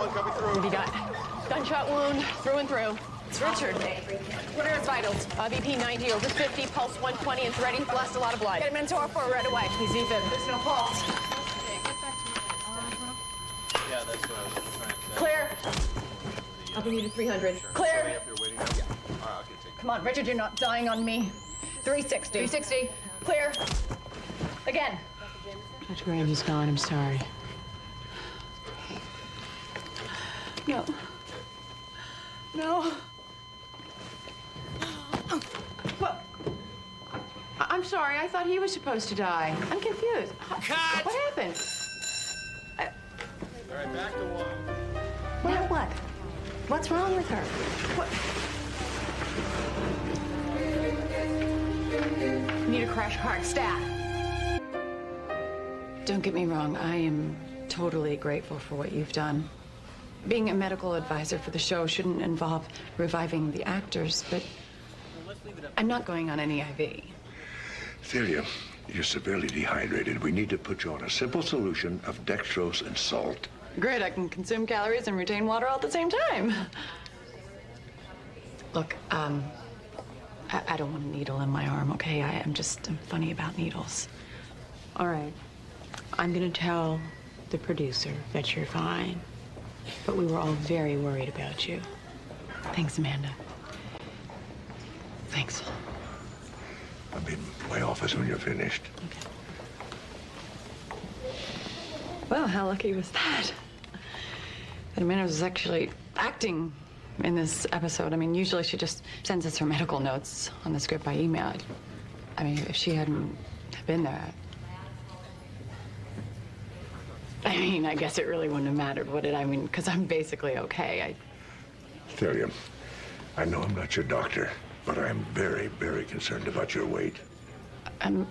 Solid, coming through. What do you got? Gunshot wound, through and through. It's Richard. What are his vitals? BP 90 over 50, pulse 120, and ready. Lost a lot of blood. Get him into R4 right away. He's even. There's no pulse. Yeah, that's what I was trying to say. Clear. Upping you to 300. Clear. Come on, Richard, you're not dying on me. 360. 360. Clear. Again. Dr. Graves is gone. I'm sorry. No. No. What? I'm sorry. I thought he was supposed to die. I'm confused. Cut! What happened? All right, back to one. What? What's wrong with her? Need a crash cart. Stat. Don't get me wrong. I am totally grateful for what you've done. Being a medical advisor for the show shouldn't involve reviving the actors, but I'm not going on any IV. Celia, you're severely dehydrated. We need to put you on a simple solution of dextrose and salt. Great, I can consume calories and retain water all at the same time. Look, I don't want a needle in my arm, okay? I'm funny about needles. All right. I'm gonna tell the producer that you're fine. But we were all very worried about you. Thanks, Amanda. Thanks. I'll be in my office when you're finished. Okay. Well, how lucky was that? That Amanda was actually acting in this episode. I mean, usually she just sends us her medical notes on the script by email. I mean, if she hadn't been there, I mean, I guess it really wouldn't have mattered, would it? I mean, because I'm basically okay. Celia, I know I'm not your doctor, but I'm very, very concerned about your weight.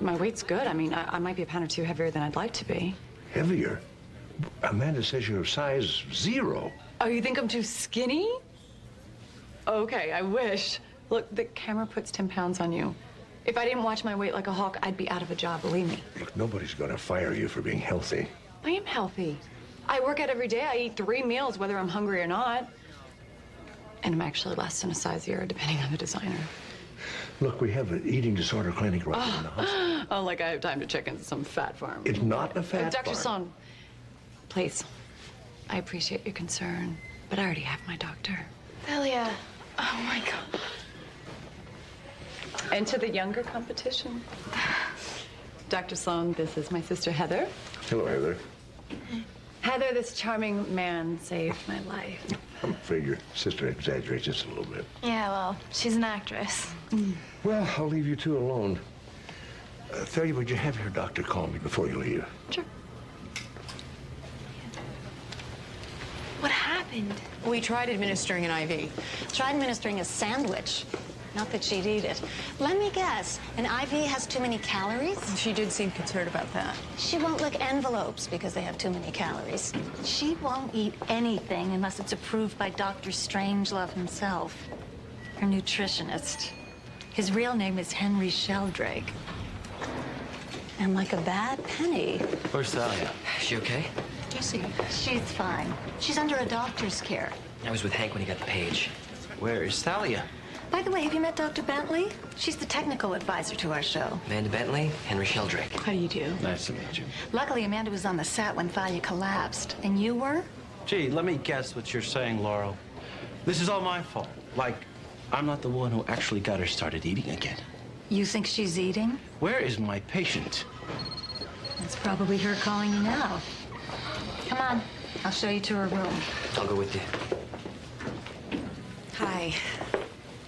My weight's good. I mean, I might be a pound or two heavier than I'd like to be. Heavier? Amanda says you're size 0. Oh, you think I'm too skinny? Okay, I wish. Look, the camera puts 10 pounds on you. If I didn't watch my weight like a hawk, I'd be out of a job, believe me. Look, nobody's gonna fire you for being healthy. I am healthy. I work out every day. I eat 3 meals, whether I'm hungry or not. And I'm actually less than a size 0, depending on the designer. Look, we have an eating disorder clinic right in the hospital. Oh, like I have time to check into some fat farm. It's not a fat Dr. farm. Sloan, please. I appreciate your concern, but I already have my doctor. Celia. Oh, my God. Enter the younger competition. Dr. Sloan, this is my sister, Heather. Hello, Heather. Heather, this charming man saved my life. I'm afraid your sister exaggerates just a little bit. Yeah, well, she's an actress. Well, I'll leave you two alone. Celia, would you have your doctor call me before you leave? Sure. What happened? We tried administering an IV. Tried administering a sandwich. Not that she'd eat it. Let me guess, an IV has too many calories? She did seem concerned about that. She won't lick envelopes because they have too many calories. She won't eat anything unless it's approved by Dr. Strangelove himself, her nutritionist. His real name is Henry Sheldrake. And like a bad penny. Where's Thalia? Is she okay? Jesse, she's fine. She's under a doctor's care. I was with Hank when he got the page. Where is Thalia? By the way, have you met Dr. Bentley? She's the technical advisor to our show. Amanda Bentley, Henry Sheldrake. How do you do? Nice to meet you. Luckily, Amanda was on the set when Thalia collapsed. And you were? Gee, let me guess what you're saying, Laurel. This is all my fault. Like, I'm not the one who actually got her started eating again. You think she's eating? Where is my patient? That's probably her calling you now. Come on, I'll show you to her room. I'll go with you. Hi.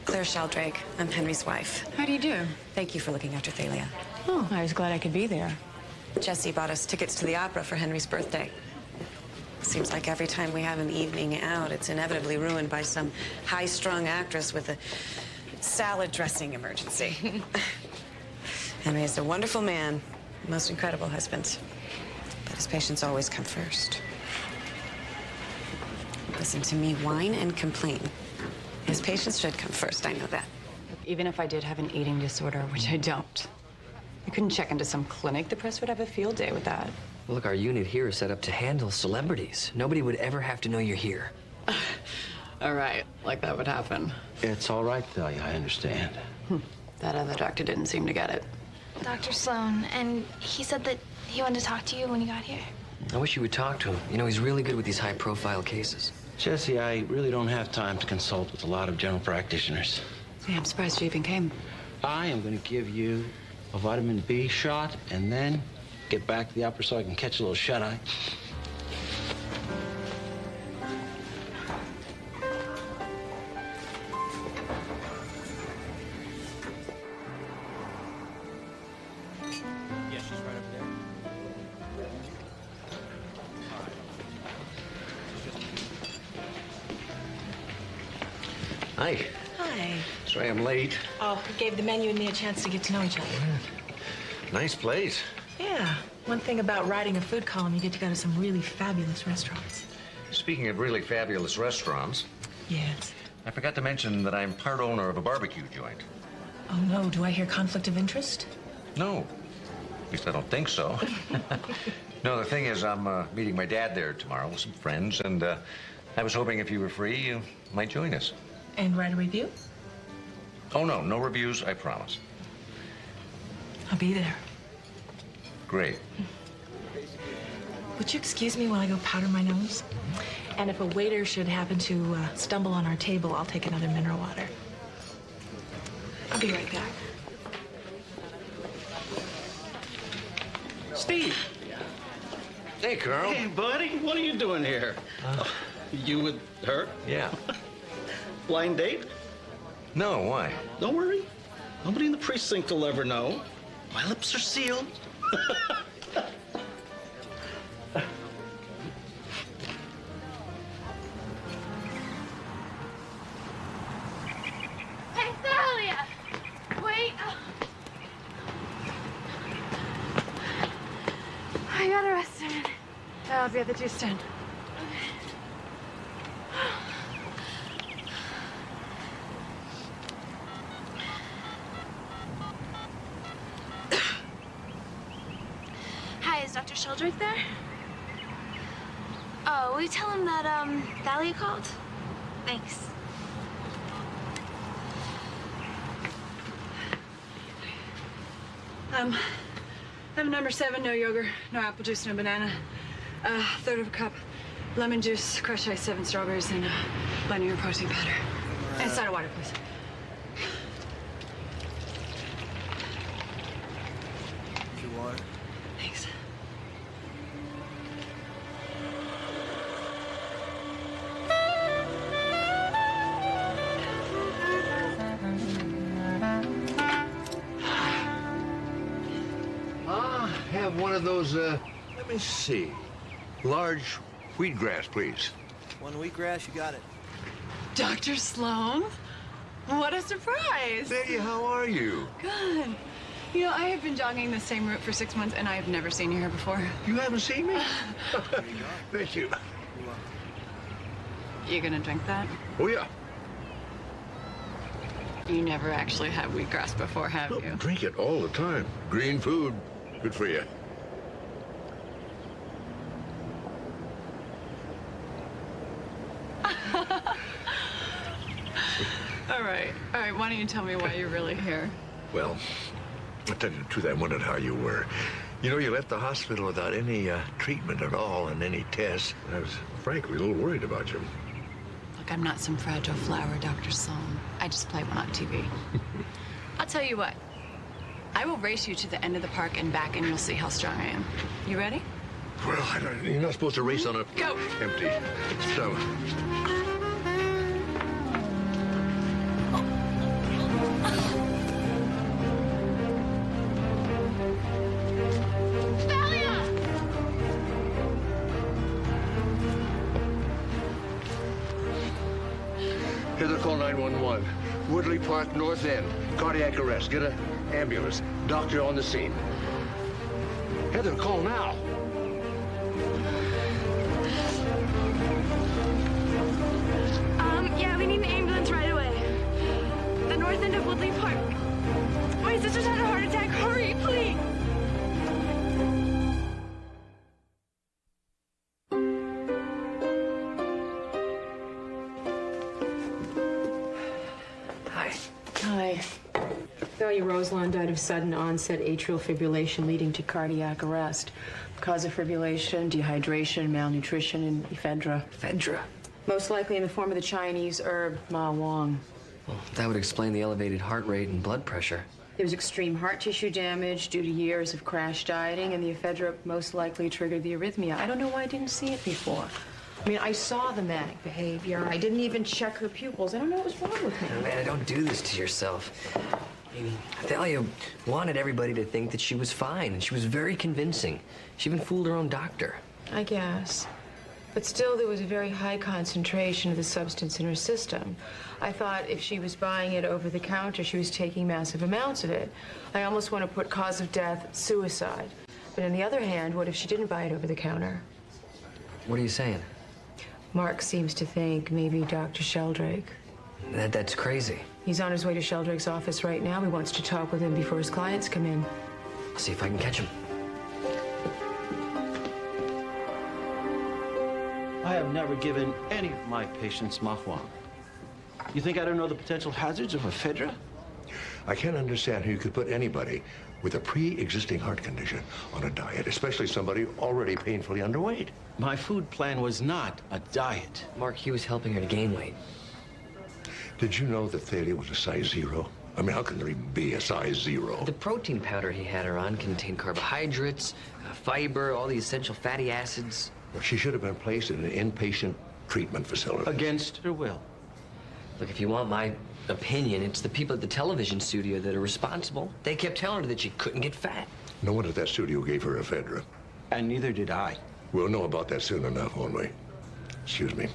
Claire Sheldrake. I'm Henry's wife. How do you do? Thank you for looking after Thalia. Oh, I was glad I could be there. Jesse bought us tickets to the opera for Henry's birthday. Seems like every time we have an evening out, it's inevitably ruined by some high-strung actress with a salad dressing emergency. Henry is a wonderful man, most incredible husband. But his patients always come first. Listen to me whine and complain. His patients should come first, I know that. Even if I did have an eating disorder, which I don't, you couldn't check into some clinic. The press would have a field day with that. Well, look, our unit here is set up to handle celebrities. Nobody would ever have to know you're here. All right, like that would happen. It's all right, Thalia, I understand. That other doctor didn't seem to get it. Dr. Sloan, and he said that he wanted to talk to you when you got here. I wish you would talk to him. You know, he's really good with these high-profile cases. Jesse, I really don't have time to consult with a lot of general practitioners. Yeah, I'm surprised you even came. I am going to give you a vitamin B shot and then get back to the opera so I can catch a little shut-eye. Yeah, she's right over there. Hi. Hi. Sorry I'm late. Oh, it gave the menu and me a chance to get to know each other. Nice place. Yeah. One thing about writing a food column, you get to go to some really fabulous restaurants. Speaking of really fabulous restaurants, Yes. I forgot to mention that I'm part owner of a barbecue joint. Oh, no. Do I hear conflict of interest? No. At least I don't think so. No, the thing is, I'm meeting my dad there tomorrow with some friends, and I was hoping if you were free, you might join us. And write a review? Oh, no. No reviews, I promise. I'll be there. Great. Would you excuse me while I go powder my nose? And if a waiter should happen to stumble on our table, I'll take another mineral water. I'll be right back. Steve! Hey, Carl. Hey, buddy, what are you doing here? You with her? Yeah. Blind date? No, why? Don't worry. Nobody in the precinct will ever know. My lips are sealed. Hey, Thalia! Wait. I gotta rest a minute. I'll be at the juice stand. Hi, is Dr. Sheldrake there? Oh, will you tell him that, Thalia called? Thanks. I'm number 7, no yogurt, no apple juice, no banana. Third of a cup lemon juice, crushed ice, 7 strawberries, and blending your protein powder. And a side of water, please. If you want. Thanks. Have one of those, let me see. Large wheatgrass, please. One wheatgrass, you got it. Dr. Sloan? What a surprise! Betty, how are you? Good. You know, I have been jogging the same route for 6 months, and I have never seen you here before. You haven't seen me? Thank you. You gonna drink that? Oh, yeah. You never actually had wheatgrass before, have Oh, you? drink it all the time. Green food. Good for you. All right. Why don't you tell me why you're really here? Well, I'll tell you the truth, I wondered how you were. You know, you left the hospital without any treatment at all and any tests. I was frankly a little worried about you. Look, I'm not some fragile flower, Dr. Sloan. I just play one on TV. I'll tell you what. I will race you to the end of the park and back, and you'll see how strong I am. You ready? Well, you're not supposed to race on a Go. empty stomach. Thalia! Heather, call 911. Woodley Park, North End. Cardiac arrest. Get an ambulance. Doctor on the scene. Heather, call now. Yeah, we need an ambulance right away. The north end of Woodley Park. My sister's had a heart attack. Hurry, please. Thalia Roselawn died of sudden onset atrial fibrillation leading to cardiac arrest. Cause of fibrillation, dehydration, malnutrition, and ephedra. Ephedra? Most likely in the form of the Chinese herb Ma Wang. Well, that would explain the elevated heart rate and blood pressure. There was extreme heart tissue damage due to years of crash dieting, and the ephedra most likely triggered the arrhythmia. I don't know why I didn't see it before. I mean, I saw the manic behavior. I didn't even check her pupils. I don't know what was wrong with me. Man, don't do this to yourself. I mean, Thalia wanted everybody to think that she was fine, and she was very convincing. She even fooled her own doctor. I guess. But still, there was a very high concentration of the substance in her system. I thought if she was buying it over the counter, she was taking massive amounts of it. I almost want to put cause of death, suicide. But on the other hand, what if she didn't buy it over the counter? What are you saying? Mark seems to think maybe Dr. Sheldrake. That's crazy. He's on his way to Sheldrake's office right now. He wants to talk with him before his clients come in. I'll see if I can catch him. I have never given any of my patients Ma Huang. You think I don't know the potential hazards of ephedra? I can't understand how you could put anybody with a pre-existing heart condition on a diet, especially somebody already painfully underweight. My food plan was not a diet. Mark, he was helping her to gain weight. Did you know that Thalia was a size 0? I mean, how can there even be a size 0? The protein powder he had her on contained carbohydrates, fiber, all the essential fatty acids. Well, she should have been placed in an inpatient treatment facility. Against her will. Look, if you want my opinion, it's the people at the television studio that are responsible. They kept telling her that she couldn't get fat. No one at that studio gave her ephedra. And neither did I. We'll know about that soon enough, won't we? Excuse me.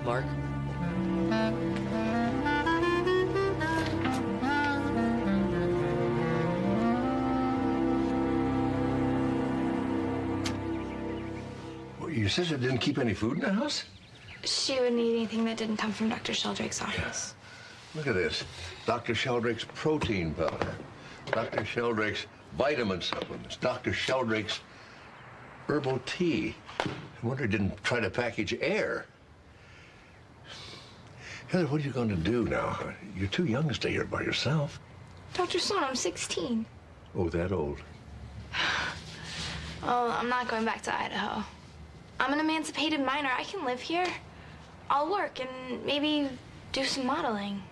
Mark? Well, your sister didn't keep any food in the house? She wouldn't eat anything that didn't come from Dr. Sheldrake's office. Look at this. Dr. Sheldrake's protein powder. Dr. Sheldrake's vitamin supplements. Dr. Sheldrake's herbal tea. I wonder he didn't try to package air. Heather, what are you going to do now? You're too young to stay here by yourself. Dr. Sloan, I'm 16. Oh, that old. Well, I'm not going back to Idaho. I'm an emancipated minor. I can live here. I'll work and maybe do some modeling.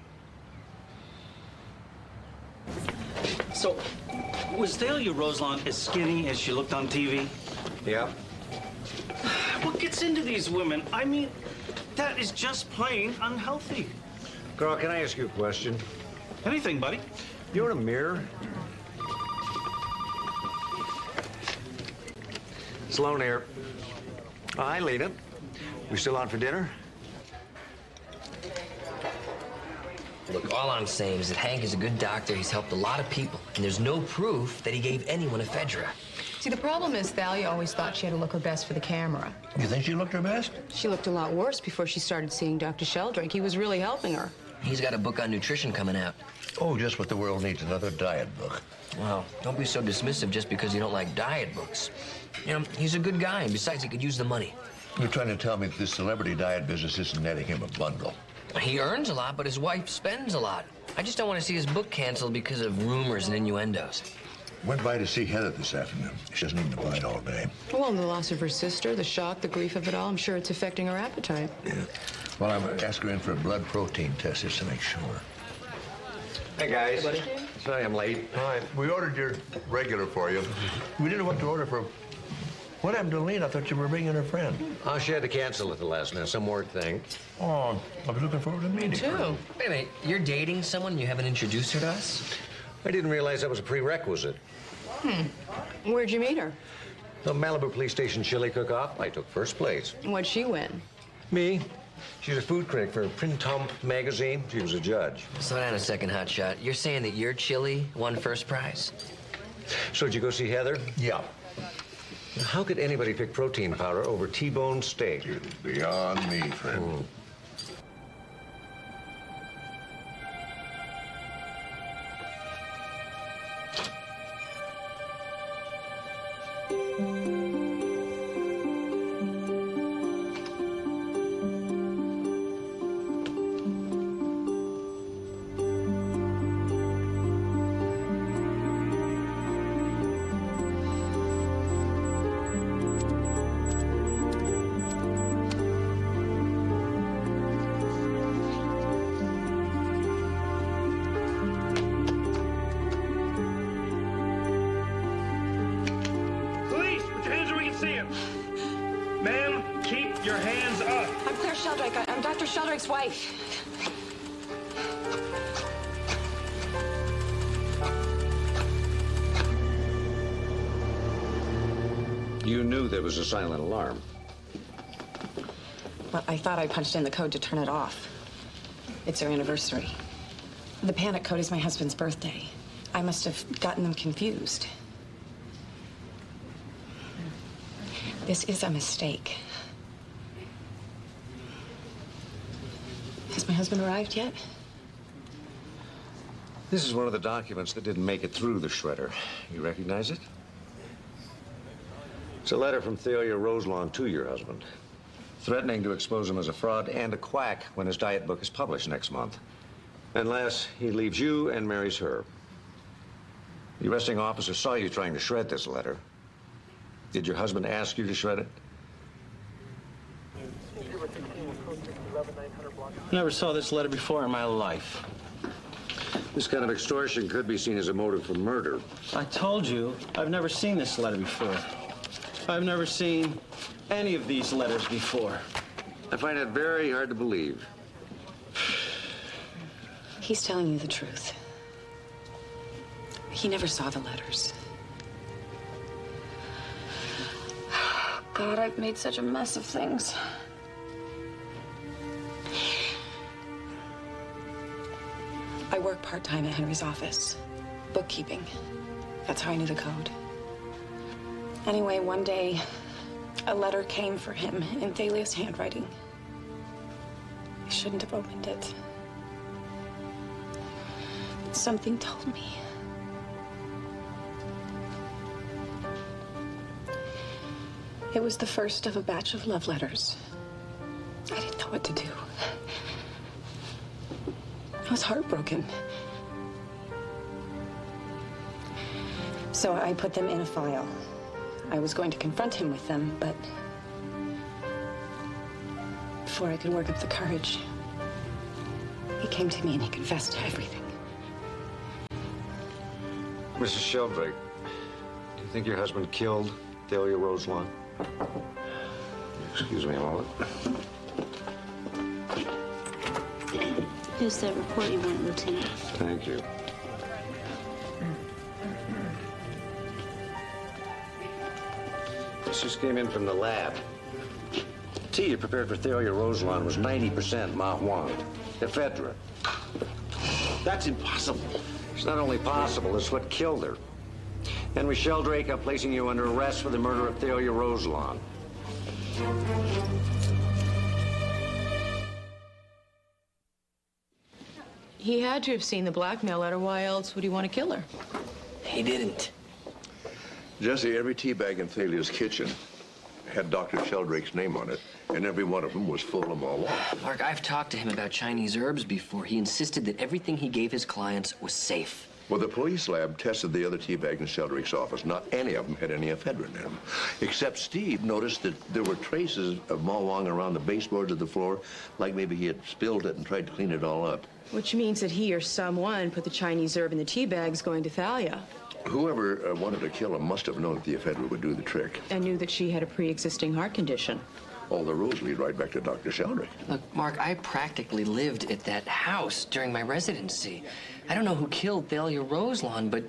So, was Thalia Roselawn as skinny as she looked on TV? Yeah. What gets into these women? I mean, that is just plain unhealthy. Carl, can I ask you a question? Anything, buddy. You want a mirror? Sloan here. Oh, hi, Lena. We still on for dinner? Look, all I'm saying is that Hank is a good doctor. He's helped a lot of people. And there's no proof that he gave anyone ephedra. See, the problem is Thalia always thought she had to look her best for the camera. You think she looked her best? She looked a lot worse before she started seeing Dr. Sheldrake. He was really helping her. He's got a book on nutrition coming out. Oh, just what the world needs, another diet book. Well, don't be so dismissive just because you don't like diet books. You know, he's a good guy, and besides, he could use the money. You're trying to tell me that this celebrity diet business isn't netting him a bundle. He earns a lot, but his wife spends a lot. I just don't want to see his book canceled because of rumors and innuendos. Went by to see Heather this afternoon. She doesn't need to bite all day. Well, the loss of her sister, the shock, the grief of it all, I'm sure it's affecting her appetite. Yeah. Well, I'm going to ask her in for a blood protein test just to make sure. Hey, guys. Hey, buddy. Sorry I'm late. Hi. We ordered your regular for you. We didn't know what to order for. What happened to Lena? I thought you were bringing her friend. Oh, she had to cancel at the last minute. Some work thing. Oh, I was looking forward to meeting her. Wait a minute, you're dating someone you haven't introduced her to us? I didn't realize that was a prerequisite. Where'd you meet her? The Malibu Police Station chili cook-off. I took first place. What'd she win? Me? She's a food critic for Printemps magazine. She was a judge. Slow down a second, hotshot. You're saying that your chili won first prize? So did you go see Heather? Yeah. How could anybody pick protein powder over T-bone steak? It is beyond me, friend. your hands up. I'm Claire Sheldrake. I'm Dr. Sheldrake's wife. You knew there was a silent alarm. Well, I thought I punched in the code to turn it off. It's our anniversary. The panic code is my husband's birthday. I must have gotten them confused. This is a mistake. Has my husband arrived yet? This is one of the documents that didn't make it through the shredder. You recognize it? It's a letter from Thalia Roselawn to your husband, threatening to expose him as a fraud and a quack when his diet book is published next month. Unless he leaves you and marries her. The arresting officer saw you trying to shred this letter. Did your husband ask you to shred it? I never saw this letter before in my life. This kind of extortion could be seen as a motive for murder. I told you, I've never seen this letter before. I've never seen any of these letters before. I find it very hard to believe. He's telling you the truth. He never saw the letters. God, I've made such a mess of things. I work part-time at Henry's office. Bookkeeping. That's how I knew the code. Anyway, one day, a letter came for him in Thalia's handwriting. I shouldn't have opened it. But something told me. It was the first of a batch of love letters. I didn't know what to do. I was heartbroken. So I put them in a file. I was going to confront him with them, but before I could work up the courage, he came to me and he confessed to everything. Mrs. Sheldrake, do you think your husband killed Thalia Roselawn? Excuse me a moment. Here's that report you want, Lieutenant. Thank you. This just came in from the lab. The tea you prepared for Thalia Roselawn was 90% Ma Huang, ephedra. That's impossible. It's not only possible, it's what killed her. Henry Sheldrake, I'm placing you under arrest for the murder of Thalia Roselawn. He had to have seen the blackmail letter. Why else would he want to kill her? He didn't. Jesse, every tea bag in Thalia's kitchen had Dr. Sheldrake's name on it, and every one of them was full of Ma Huang. Mark, I've talked to him about Chinese herbs before. He insisted that everything he gave his clients was safe. Well, the police lab tested the other tea bags in Sheldrake's office. Not any of them had any ephedrine in them. Except Steve noticed that there were traces of Ma Huang around the baseboards of the floor, like maybe he had spilled it and tried to clean it all up. Which means that he or someone put the Chinese herb in the tea bags going to Thalia. Whoever wanted to kill him must have known that the ephedra would do the trick. And knew that she had a pre-existing heart condition. All the rules lead right back to Dr. Sheldrake. Look, Mark, I practically lived at that house during my residency. I don't know who killed Thalia Roselawn, but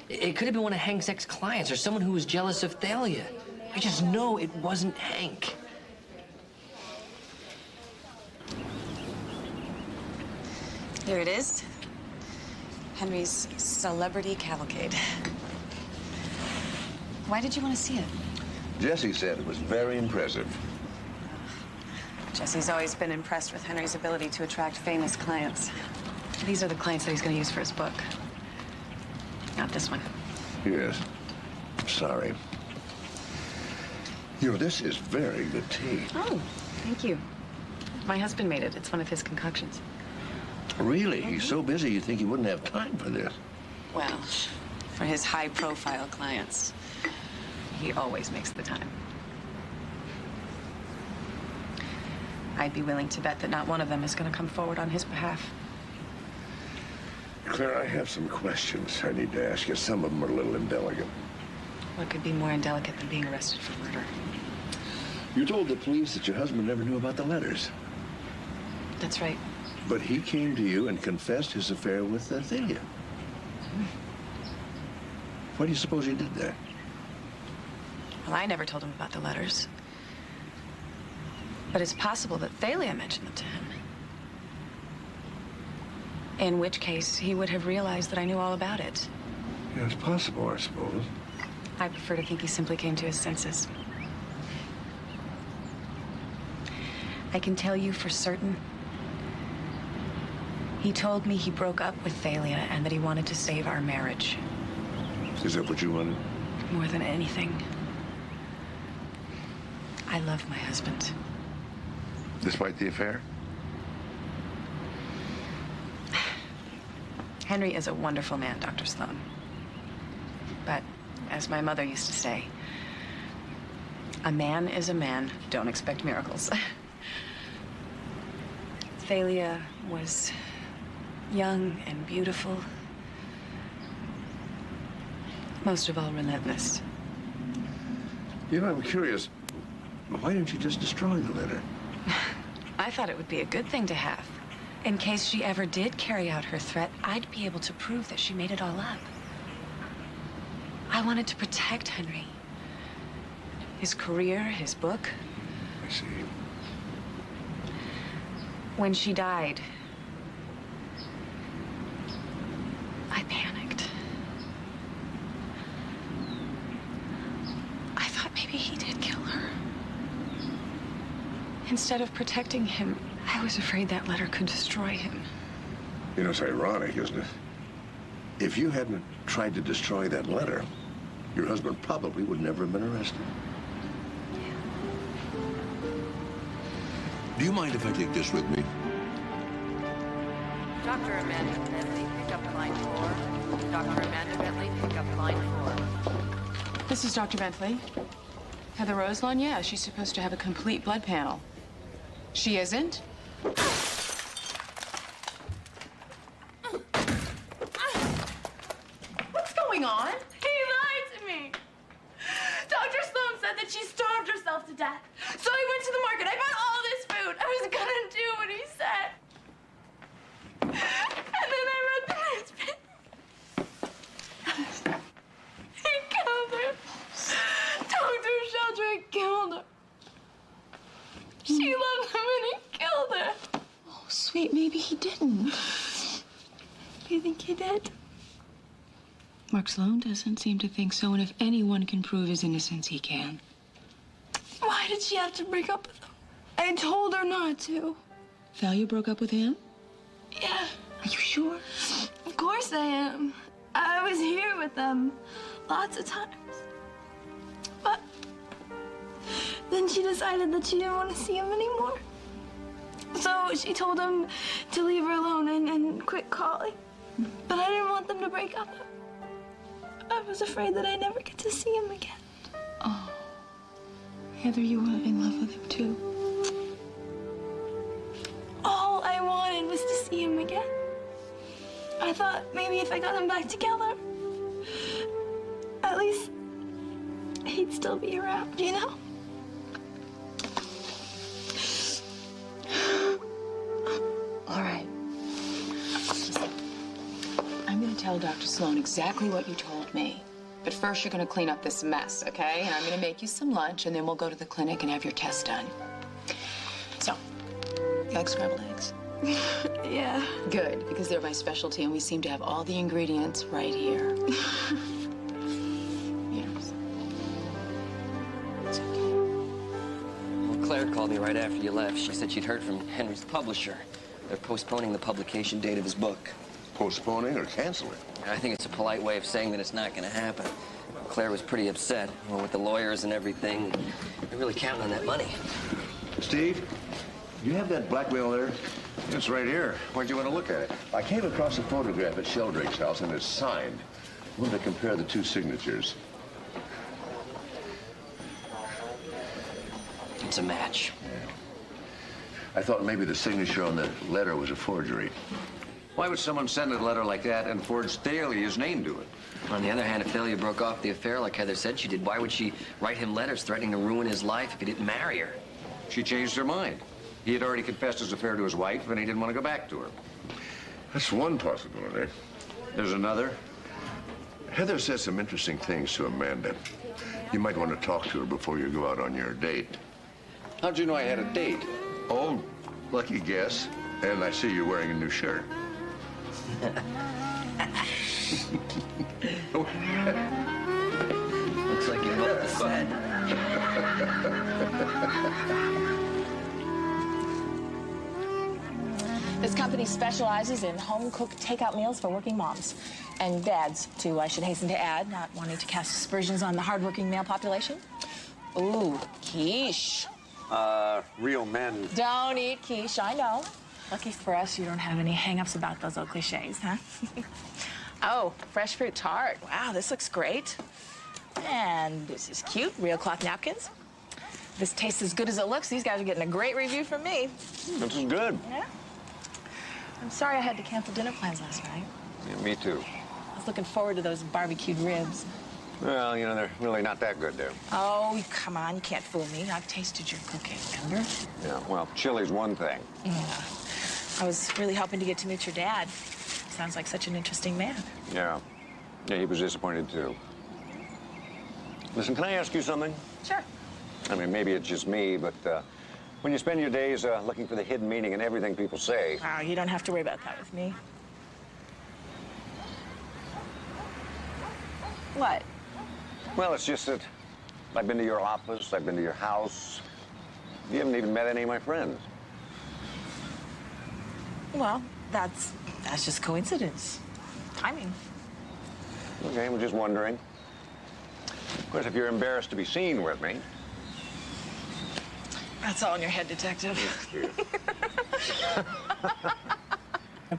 it could have been one of Hank's ex-clients or someone who was jealous of Thalia. I just know it wasn't Hank. Here it is. Henry's Celebrity Cavalcade. Why did you want to see it? Jesse said it was very impressive. Jesse's always been impressed with Henry's ability to attract famous clients. These are the clients that he's going to use for his book. Not this one. Yes. Sorry. You know, this is very good tea. Oh, thank you. My husband made it. It's one of his concoctions. Really? He's so busy you think he wouldn't have time for this? Well, for his high-profile clients, he always makes the time. I'd be willing to bet that not one of them is going to come forward on his behalf. Claire, I have some questions I need to ask you. Some of them are a little indelicate. What could be more indelicate than being arrested for murder? You told the police that your husband never knew about the letters. That's right. But he came to you and confessed his affair with Thalia. Why do you suppose he did that? Well, I never told him about the letters. But it's possible that Thalia mentioned them to him. In which case, he would have realized that I knew all about it. Yeah, it's possible, I suppose. I prefer to think he simply came to his senses. I can tell you for certain, he told me he broke up with Thalia and that he wanted to save our marriage. Is that what you wanted? More than anything. I love my husband. Despite the affair? Henry is a wonderful man, Dr. Sloan. But, as my mother used to say, a man is a man. Don't expect miracles. Thalia was young and beautiful. Most of all, relentless. You know, I'm curious. Why didn't you just destroy the letter? I thought it would be a good thing to have. In case she ever did carry out her threat, I'd be able to prove that she made it all up. I wanted to protect Henry. His career, his book. I see. When she died, I panicked. I thought maybe he did kill her. Instead of protecting him, I was afraid that letter could destroy him. You know, it's ironic, isn't it? If you hadn't tried to destroy that letter, your husband probably would never have been arrested. Do you mind if I take this with me? Dr. Amanda Bentley, pick up line 4. Dr. Amanda Bentley, pick up line 4. This is Dr. Bentley. Heather Roselawn? Yeah, she's supposed to have a complete blood panel. She isn't? What's going on? He lied to me. Dr. Sloan said that she starved herself to death. So I went to the market. I bought all this food. I was gonna do what he said. And then I wrote the newspaper. He killed her. Dr. Sheldrake killed her. She loved him and he killed her. Oh, sweet, maybe he didn't. Do you think he did? Mark Sloan doesn't seem to think so, and if anyone can prove his innocence, he can. Why did she have to break up with him? I told her not to. Thalia broke up with him? Yeah. Are you sure? Of course I am. I was here with them lots of times. But then she decided that she didn't want to see him anymore. So she told him to leave her alone and quit calling. But I didn't want them to break up. I was afraid that I'd never get to see him again. Oh. Heather, you were in love with him, too. All I wanted was to see him again. I thought maybe if I got them back together, at least he'd still be around, you know? All right. Listen, I'm going to tell Dr. Sloan exactly what you told me. But first, you're going to clean up this mess, okay? And I'm going to make you some lunch, and then we'll go to the clinic and have your test done. So, you like scrambled eggs? Yeah. Good, because they're my specialty, and we seem to have all the ingredients right here. Yes. It's okay. Well, Claire called me right after you left. She said she'd heard from Henry's publisher. They're postponing the publication date of his book. Postponing or canceling? I think it's a polite way of saying that it's not going to happen. Claire was pretty upset. Well, with the lawyers and everything, they're really counting on that money. Steve, do you have that blackmail there? It's right here. Where'd you want to look at it? I came across a photograph at Sheldrake's house, and it's signed. I wanted to compare the two signatures. It's a match. I thought maybe the signature on the letter was a forgery. Why would someone send a letter like that and forge Thalia's name to it? On the other hand, if Thalia broke off the affair like Heather said she did, why would she write him letters threatening to ruin his life if he didn't marry her? She changed her mind. He had already confessed his affair to his wife, and he didn't want to go back to her. That's one possibility. There's another. Heather said some interesting things to Amanda. You might want to talk to her before you go out on your date. How'd you know I had a date? Oh, lucky guess. And I see you're wearing a new shirt. Looks like you're about to set. This company specializes in home-cooked takeout meals for working moms. And dads, too, I should hasten to add, not wanting to cast aspersions on the hardworking male population. Ooh, quiche. Real men. Don't eat quiche, I know. Lucky for us, you don't have any hang-ups about those old cliches, huh? Oh, fresh fruit tart. Wow, this looks great. And this is cute, real cloth napkins. This tastes as good as it looks. These guys are getting a great review from me. This is good. Yeah. I'm sorry I had to cancel dinner plans last night. Yeah, me too. I was looking forward to those barbecued ribs. Well, you know, they're really not that good there. Oh, come on, you can't fool me. I've tasted your cooking, remember? Yeah, well, chili's one thing. Yeah. I was really hoping to get to meet your dad. Sounds like such an interesting man. Yeah. Yeah, he was disappointed too. Listen, can I ask you something? Sure. I mean, maybe it's just me, but when you spend your days looking for the hidden meaning in everything people say... Oh, you don't have to worry about that with me. What? Well, it's just that I've been to your office, I've been to your house. You haven't even met any of my friends. Well, that's just coincidence. Timing. Okay, we're just wondering. Of course, if you're embarrassed to be seen with me... That's all in your head, Detective.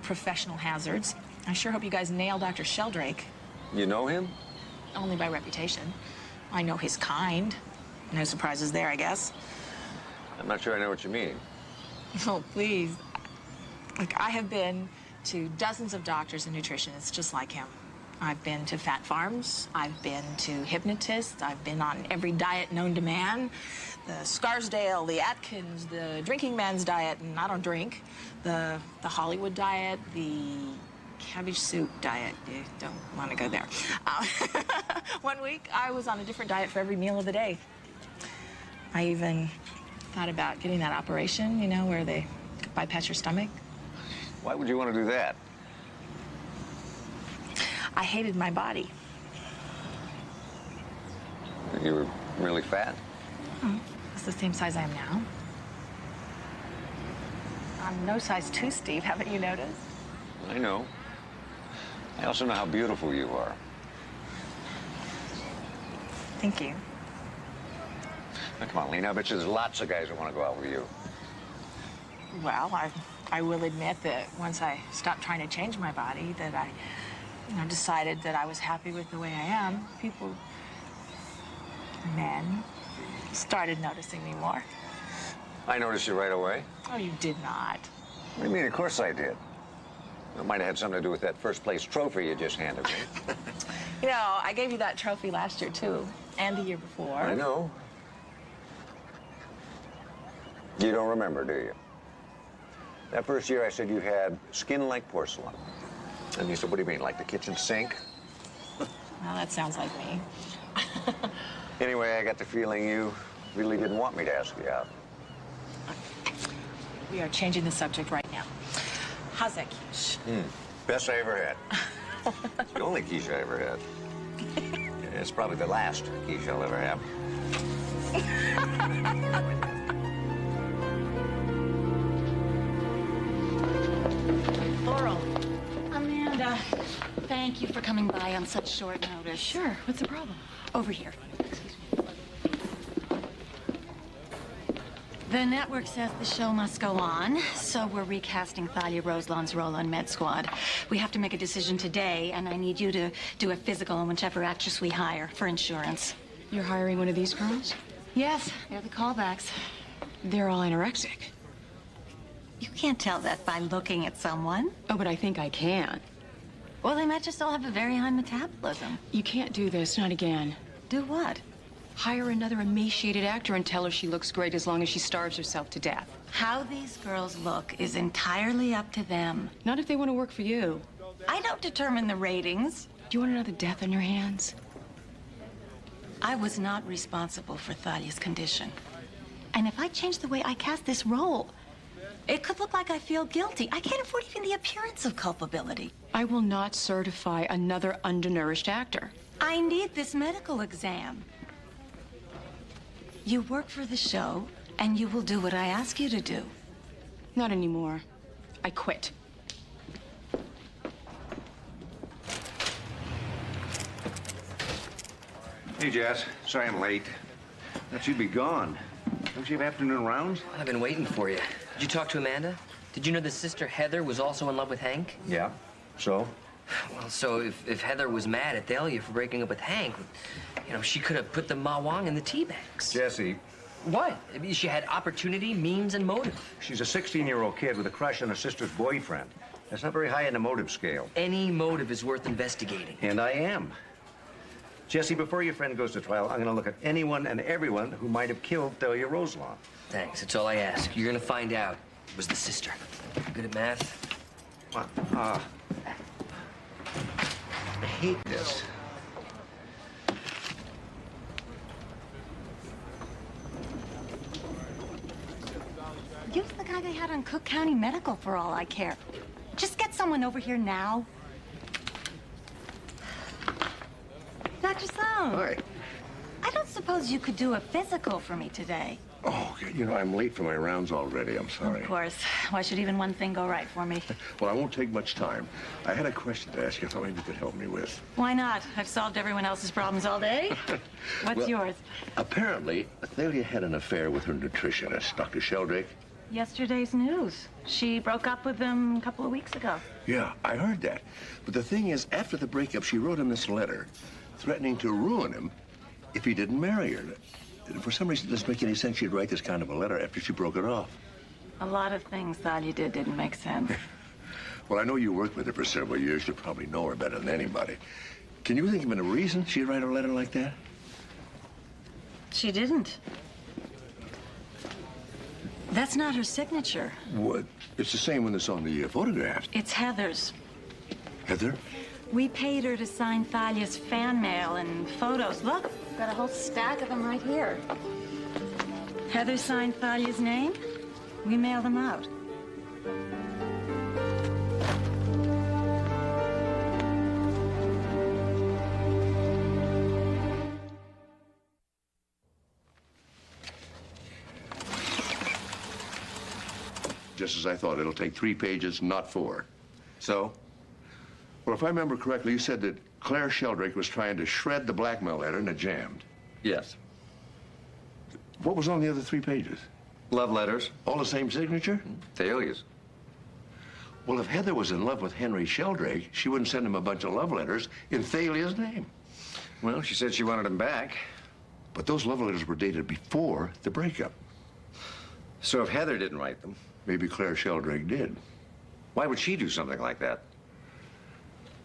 Professional hazards. I sure hope you guys nail Dr. Sheldrake. You know him? Only by reputation. I know his kind. No surprises there, I guess. I'm not sure I know what you mean. Oh, please. Look, I have been to dozens of doctors and nutritionists just like him. I've been to fat farms. I've been to hypnotists. I've been on every diet known to man. The Scarsdale, the Atkins, the drinking man's diet, and I don't drink. The Hollywood diet, the cabbage soup diet. You don't want to go there. 1 week, I was on a different diet for every meal of the day. I even thought about getting that operation, you know, where they bypass your stomach. Why would you want to do that? I hated my body. You were really fat? It's the same size I am now. I'm no size 2, Steve. Haven't you noticed? I know. I also know how beautiful you are. Thank you. Now, come on, Lena. I bet you there's lots of guys that want to go out with you. Well, I will admit that once I stopped trying to change my body, that I, decided that I was happy with the way I am, men, started noticing me more. I noticed you right away. Oh, you did not. What do you mean? Of course I did. It might have had something to do with that first place trophy you just handed me. I gave you that trophy last year, too, and the year before. I know. You don't remember, do you? That first year I said you had skin like porcelain. And you said, what do you mean, like the kitchen sink? Well, that sounds like me. Anyway, I got the feeling you really didn't want me to ask you out. We are changing the subject right now. How's that quiche? Best I ever had. It's the only quiche I ever had. And it's probably the last quiche I'll ever have. Laurel. Amanda, thank you for coming by on such short notice. Sure. What's the problem? Over here. The network says the show must go on, so we're recasting Thalia Roseland's role on Med Squad. We have to make a decision today, and I need you to do a physical on whichever actress we hire for insurance. You're hiring one of these girls? Yes, they're the callbacks. They're all anorexic. You can't tell that by looking at someone. Oh, but I think I can. Well, they might just all have a very high metabolism. You can't do this, not again. Do what? Hire another emaciated actor and tell her she looks great as long as she starves herself to death. How these girls look is entirely up to them. Not if they want to work for you. I don't determine the ratings. Do you want another death on your hands? I was not responsible for Thalia's condition. And if I change the way I cast this role, it could look like I feel guilty. I can't afford even the appearance of culpability. I will not certify another undernourished actor. I need this medical exam. You work for the show, and you will do what I ask you to do. Not anymore. I quit. Hey, Jess. Sorry I'm late. Thought you'd be gone. Don't you have afternoon rounds? I've been waiting for you. Did you talk to Amanda? Did you know the sister Heather was also in love with Hank? Yeah. So? Well, so if Heather was mad at Thalia for breaking up with Hank, you know, she could have put the Ma Wang in the tea bags. Jesse. What? I mean, she had opportunity, means, and motive. She's a 16-year-old kid with a crush on her sister's boyfriend. That's not very high in the motive scale. Any motive is worth investigating. And I am. Jesse, before your friend goes to trial, I'm going to look at anyone and everyone who might have killed Thalia Roselon. Thanks. That's all I ask. You're going to find out. It was the sister. Good at math? I hate this. Use the guy they had on Cook County Medical for all I care. Just get someone over here now. Dr. Sloan. Hi. I don't suppose you could do a physical for me today. Oh, you know, I'm late for my rounds already. I'm sorry. Of course. Why should even one thing go right for me? Well, I won't take much time. I had a question to ask you. I thought maybe you could help me with. Why not? I've solved everyone else's problems all day. What's Well, yours? Apparently, Thalia had an affair with her nutritionist, Dr. Sheldrake. Yesterday's news. She broke up with him a couple of weeks ago. Yeah, I heard that. But the thing is, after the breakup, she wrote him this letter threatening to ruin him if he didn't marry her. For some reason, it doesn't make any sense she'd write this kind of a letter after she broke it off. A lot of things Thalia did didn't make sense. Well, I know you worked with her for several years. You probably know her better than anybody. Can you think of a reason she'd write a letter like that? She didn't. That's not her signature. What? It's the same one that's on the photograph. It's Heather's. Heather? We paid her to sign Thalia's fan mail and photos. Look, got a whole stack of them right here. Heather signed Thalia's name. We mailed them out. Just as I thought, it'll take 3 pages, not 4. So? Well, if I remember correctly, you said that Claire Sheldrake was trying to shred the blackmail letter and it jammed. Yes. What was on the other 3 pages? Love letters. All the same signature? Thalia's. Well, if Heather was in love with Henry Sheldrake, she wouldn't send him a bunch of love letters in Thalia's name. Well, she said she wanted him back. But those love letters were dated before the breakup. So if Heather didn't write them, maybe Claire Sheldrake did. Why would she do something like that?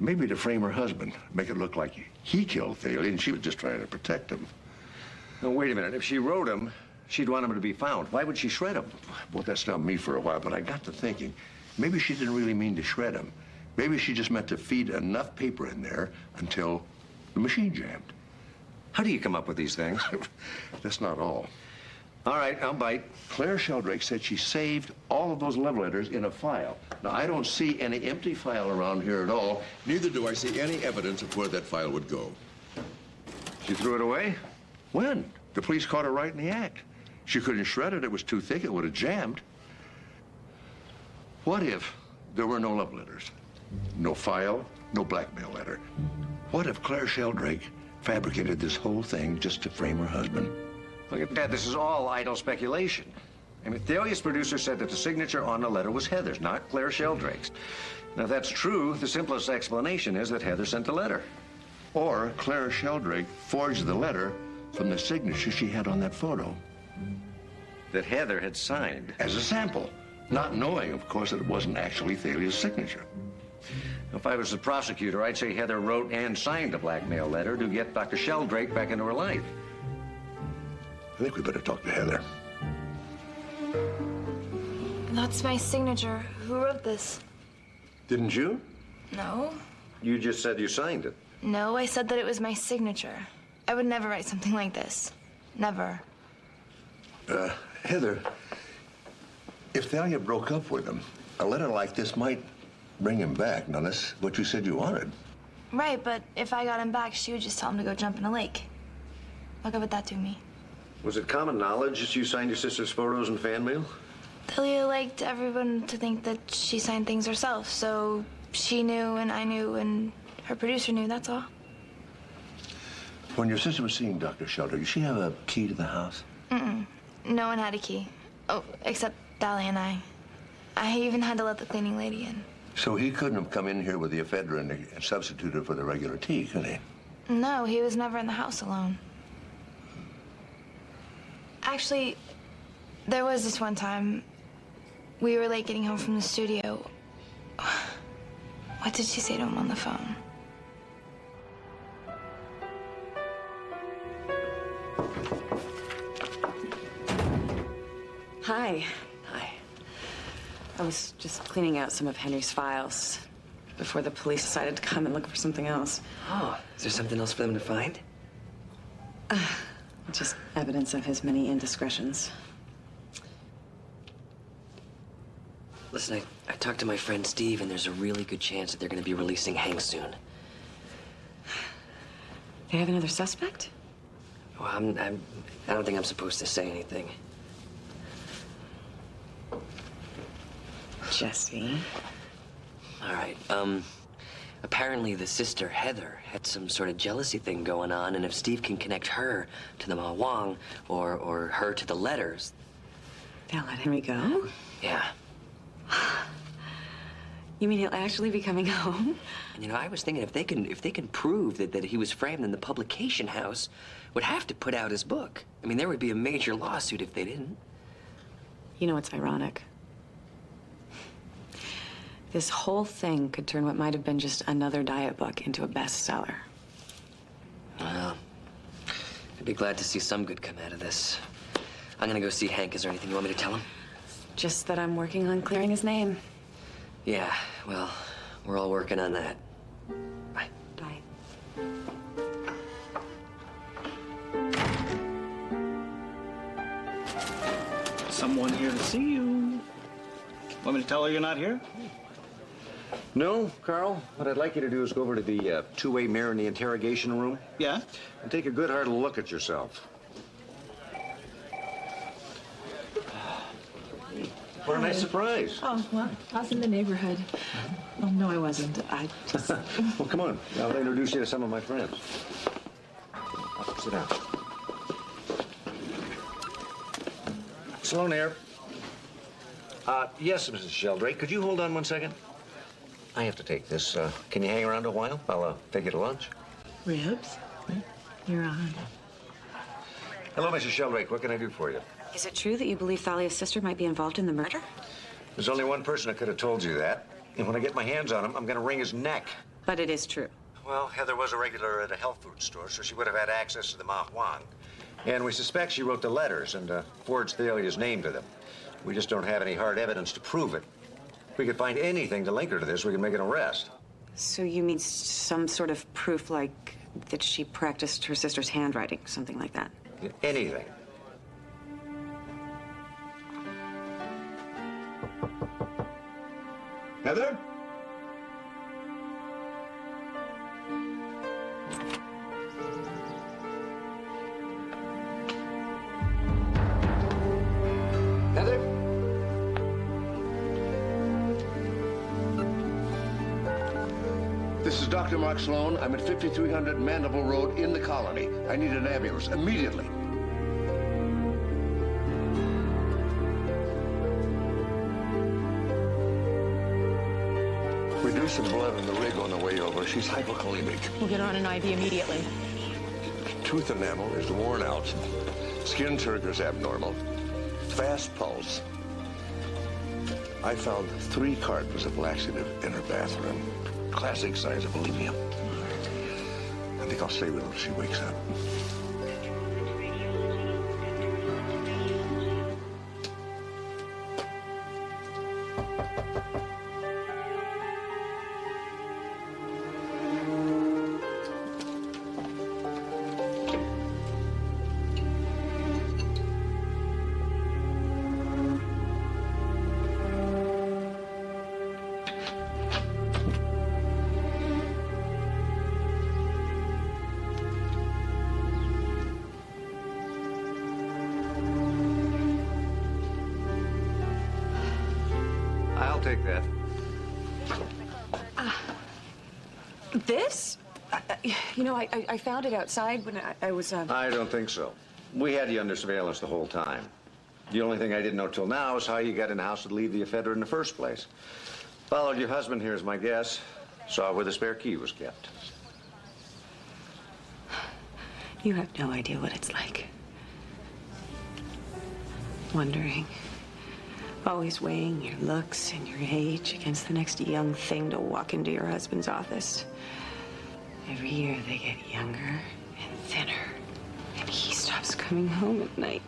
Maybe to frame her husband, make it look like he killed Thalia and she was just trying to protect him. No, wait a minute. If she wrote him, she'd want him to be found. Why would she shred him? Well, that's not me for a while, but I got to thinking, maybe she didn't really mean to shred him. Maybe she just meant to feed enough paper in there until the machine jammed. How do you come up with these things? That's not all. All right, I'll bite. Claire Sheldrake said she saved all of those love letters in a file. Now, I don't see any empty file around here at all. Neither do I see any evidence of where that file would go. She threw it away? When? The police caught her right in the act. She couldn't shred it. It was too thick. It would have jammed. What if there were no love letters? No file, no blackmail letter. What if Claire Sheldrake fabricated this whole thing just to frame her husband? Look at that. This is all idle speculation. I mean, Thalia's producer said that the signature on the letter was Heather's, not Claire Sheldrake's. Now, if that's true, the simplest explanation is that Heather sent the letter. Or Claire Sheldrake forged the letter from the signature she had on that photo. That Heather had signed. As a sample. not knowing, of course, that it wasn't actually Thalia's signature. If I was the prosecutor, I'd say Heather wrote and signed a blackmail letter to get Dr. Sheldrake back into her life. I think we better talk to Heather. That's my signature. Who wrote this? Didn't you? No. You just said you signed it. No, I said that it was my signature. I would never write something like this. Never. Heather, if Thalia broke up with him, a letter like this might bring him back. Now, that's what you said you wanted. Right, but if I got him back, she would just tell him to go jump in a lake. What good would that do me? Was it common knowledge that you signed your sister's photos in fan mail? Thalia liked everyone to think that she signed things herself, so she knew and I knew and her producer knew, that's all. When your sister was seeing Dr. Sheldrake, did she have a key to the house? Mm-mm. No one had a key. Oh, except Thalia and I. I even had to let the cleaning lady in. So he couldn't have come in here with the ephedrine and substituted for the regular tea, could he? No, he was never in the house alone. Actually, there was this one time we were late getting home from the studio. What did she say to him on the phone? Hi. Hi. I was just cleaning out some of Henry's files before the police decided to come and look for something else. Oh, is there something else for them to find? Just evidence of his many indiscretions. Listen, I talked to my friend Steve, and there's a really good chance that they're going to be releasing Hank soon. They have another suspect? Well, I don't think I'm supposed to say anything. Jesse. All right. Apparently the sister, Heather, had some sort of jealousy thing going on, and if Steve can connect her to the Ma Wang or her to the letters... They'll let Henry go? Yeah. You mean he'll actually be coming home? And, you know, I was thinking if they can prove that he was framed, then the publication house would have to put out his book. I mean, there would be a major lawsuit if they didn't. You know what's ironic? This whole thing could turn what might have been just another diet book into a bestseller. Well, I'd be glad to see some good come out of this. I'm gonna go see Hank. Is there anything you want me to tell him? Just that I'm working on clearing his name. Yeah, well, we're all working on that. Bye. Bye. Someone here to see you. Want me to tell her you're not here? No, Carl. What I'd like you to do is go over to the two-way mirror in the interrogation room. Yeah? And take a good hard look at yourself. What a nice surprise. Oh, well, I was in the neighborhood. Oh, no, I wasn't. I just... Well, come on. I'll introduce you to some of my friends. Sit down. Sloan here. Yes, Mrs. Sheldrake. Could you hold on 1 second? I have to take this. Can you hang around a while? I'll take you to lunch. Ribs? You're on. Hello, Mrs. Sheldrake. What can I do for you? Is it true that you believe Thalia's sister might be involved in the murder? There's only one person that could have told you that. And when I get my hands on him, I'm going to wring his neck. But it is true. Well, Heather was a regular at a health food store, so she would have had access to the Ma Wang. And we suspect she wrote the letters and forged Thalia's name to them. We just don't have any hard evidence to prove it. If we could find anything to link her to this, we could make an arrest. So you mean some sort of proof like that she practiced her sister's handwriting, something like that? Anything. Heather? Heather? This is Dr. Mark Sloan. I'm at 5300 Mandible Road in the colony. I need an ambulance immediately. Reduce some blood in the rig on the way over. She's hypokalemic. We'll get her on an IV immediately. Tooth enamel is worn out. Skin turgor's abnormal. Fast pulse. I found 3 cartons of laxative in her bathroom. Classic signs of bulimia. I think I'll stay with her till she wakes up. I'll take that. This? You know, I found it outside when I was, I don't think so. We had you under surveillance the whole time. The only thing I didn't know till now is how you got in the house to leave the ephedra in the first place. Followed your husband here as my guess. Saw where the spare key was kept. You have no idea what it's like. Wondering. Always weighing your looks and your age against the next young thing to walk into your husband's office. Every year they get younger and thinner, and he stops coming home at night.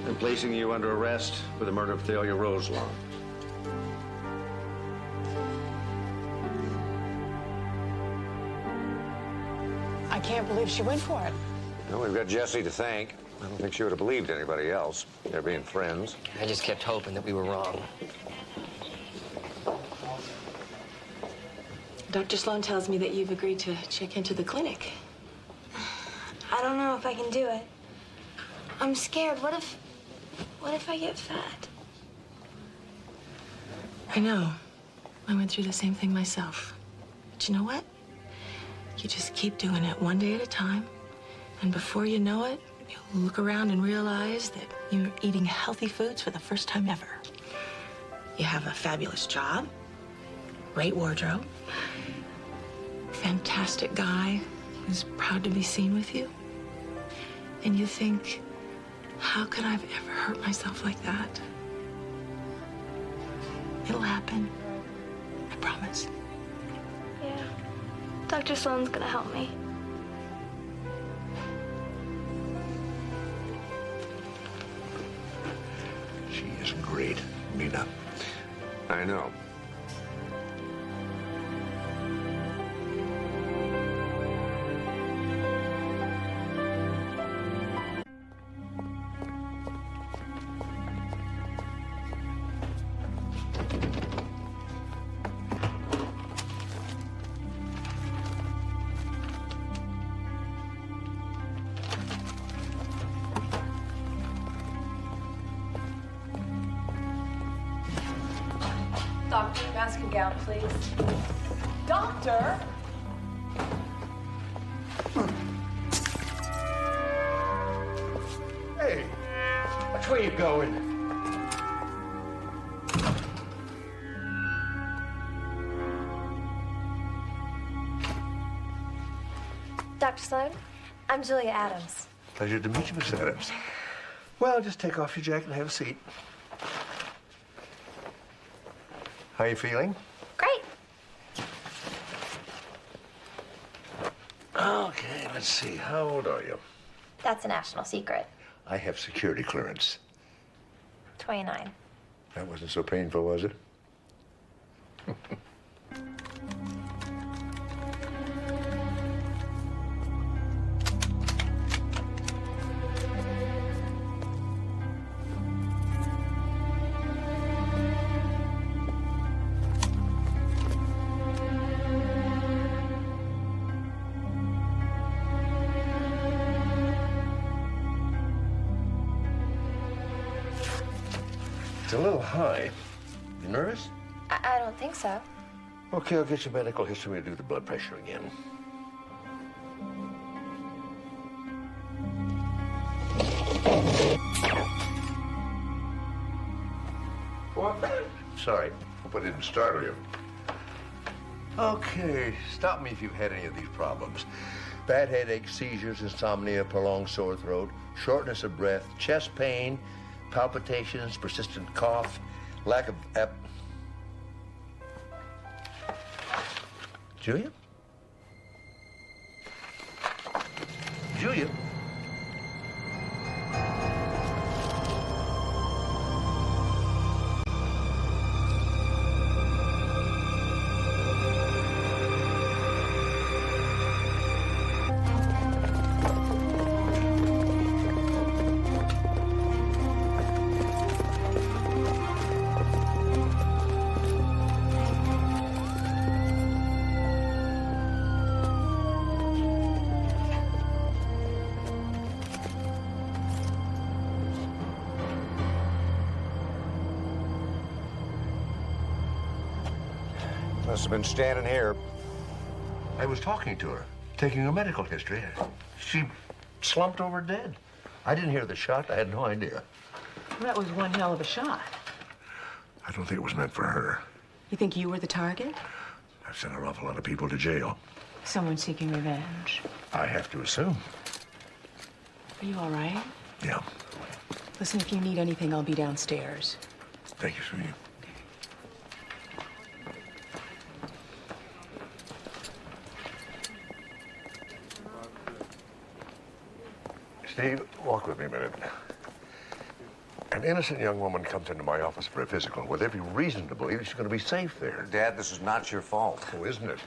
And placing you under arrest for the murder of Thalia Roselawn. I can't believe she went for it. Well, we've got Jessie to thank. I don't think she would have believed anybody else. They're being friends. I just kept hoping that we were wrong. Dr. Sloan tells me that you've agreed to check into the clinic. I don't know if I can do it. I'm scared. What if I get fat? I know. I went through the same thing myself. But you know what? You just keep doing it one day at a time. And before you know it, you'll look around and realize that you're eating healthy foods for the first time ever. You have a fabulous job, great wardrobe, fantastic guy who's proud to be seen with you. And you think, how could I have ever hurt myself like that? It'll happen. I promise. Yeah. Dr. Sloan's gonna help me. She is great, Mina. I know. Doctor, mask and gown, please. Doctor! Hey, which way you going? Dr. Sloan, I'm Julia Adams. Pleasure to meet you, Miss Adams. Well, just take off your jacket and have a seat. How are you feeling? Great. Okay, let's see. How old are you? That's a national secret. I have security clearance. 29. That wasn't so painful, was it? It's a little high. You nervous? I don't think so. Okay, I'll get your medical history and do the blood pressure again. What? Sorry, hope I didn't startle you. Okay, stop me if you've had any of these problems. Bad headache, seizures, insomnia, prolonged sore throat, shortness of breath, chest pain, palpitations, persistent cough, lack of Julia? Julia? Must have been standing here. I was talking to her, taking her medical history. She slumped over dead. I didn't hear the shot. I had no idea. Well, that was one hell of a shot. I don't think it was meant for her. You think you were the target? I've sent an awful lot of people to jail. Someone seeking revenge. I have to assume. Are you all right? Yeah. Listen, if you need anything, I'll be downstairs. Thank you, sweetie. Steve, walk with me a minute. An innocent young woman comes into my office for a physical with every reason to believe she's going to be safe there. Dad, this is not your fault. Oh, isn't it?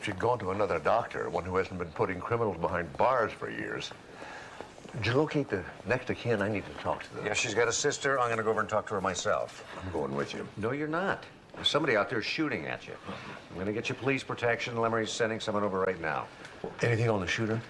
If she'd gone to another doctor, one who hasn't been putting criminals behind bars for years. Did you locate the next of kin? I need to talk to them. Yeah, she's got a sister. I'm going to go over and talk to her myself. I'm going with you. No, you're not. There's somebody out there shooting at you. I'm going to get you police protection. Lemery's sending someone over right now. Anything on the shooter?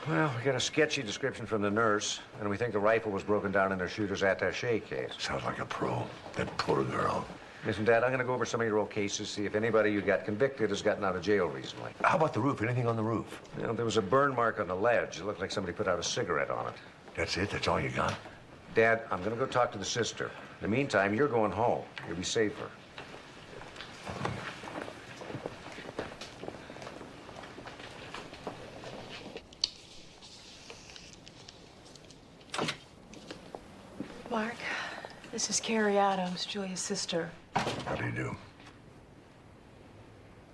Well, we got a sketchy description from the nurse, and we think the rifle was broken down in their shooter's attaché case. Sounds like a pro. That poor girl. Listen, Dad, I'm going to go over some of your old cases, see if anybody you got convicted has gotten out of jail recently. How about the roof? Anything on the roof? You know, there was a burn mark on the ledge. It looked like somebody put out a cigarette on it. That's it? That's all you got? Dad, I'm going to go talk to the sister. In the meantime, you're going home. You'll be safer. Mark, this is Carrie Adams, Julia's sister. How do you do?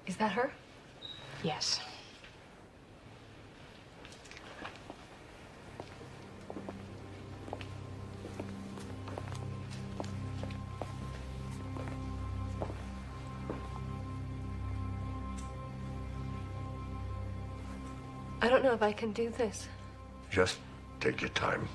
Is that her? Yes. I don't know if I can do this. Just take your time.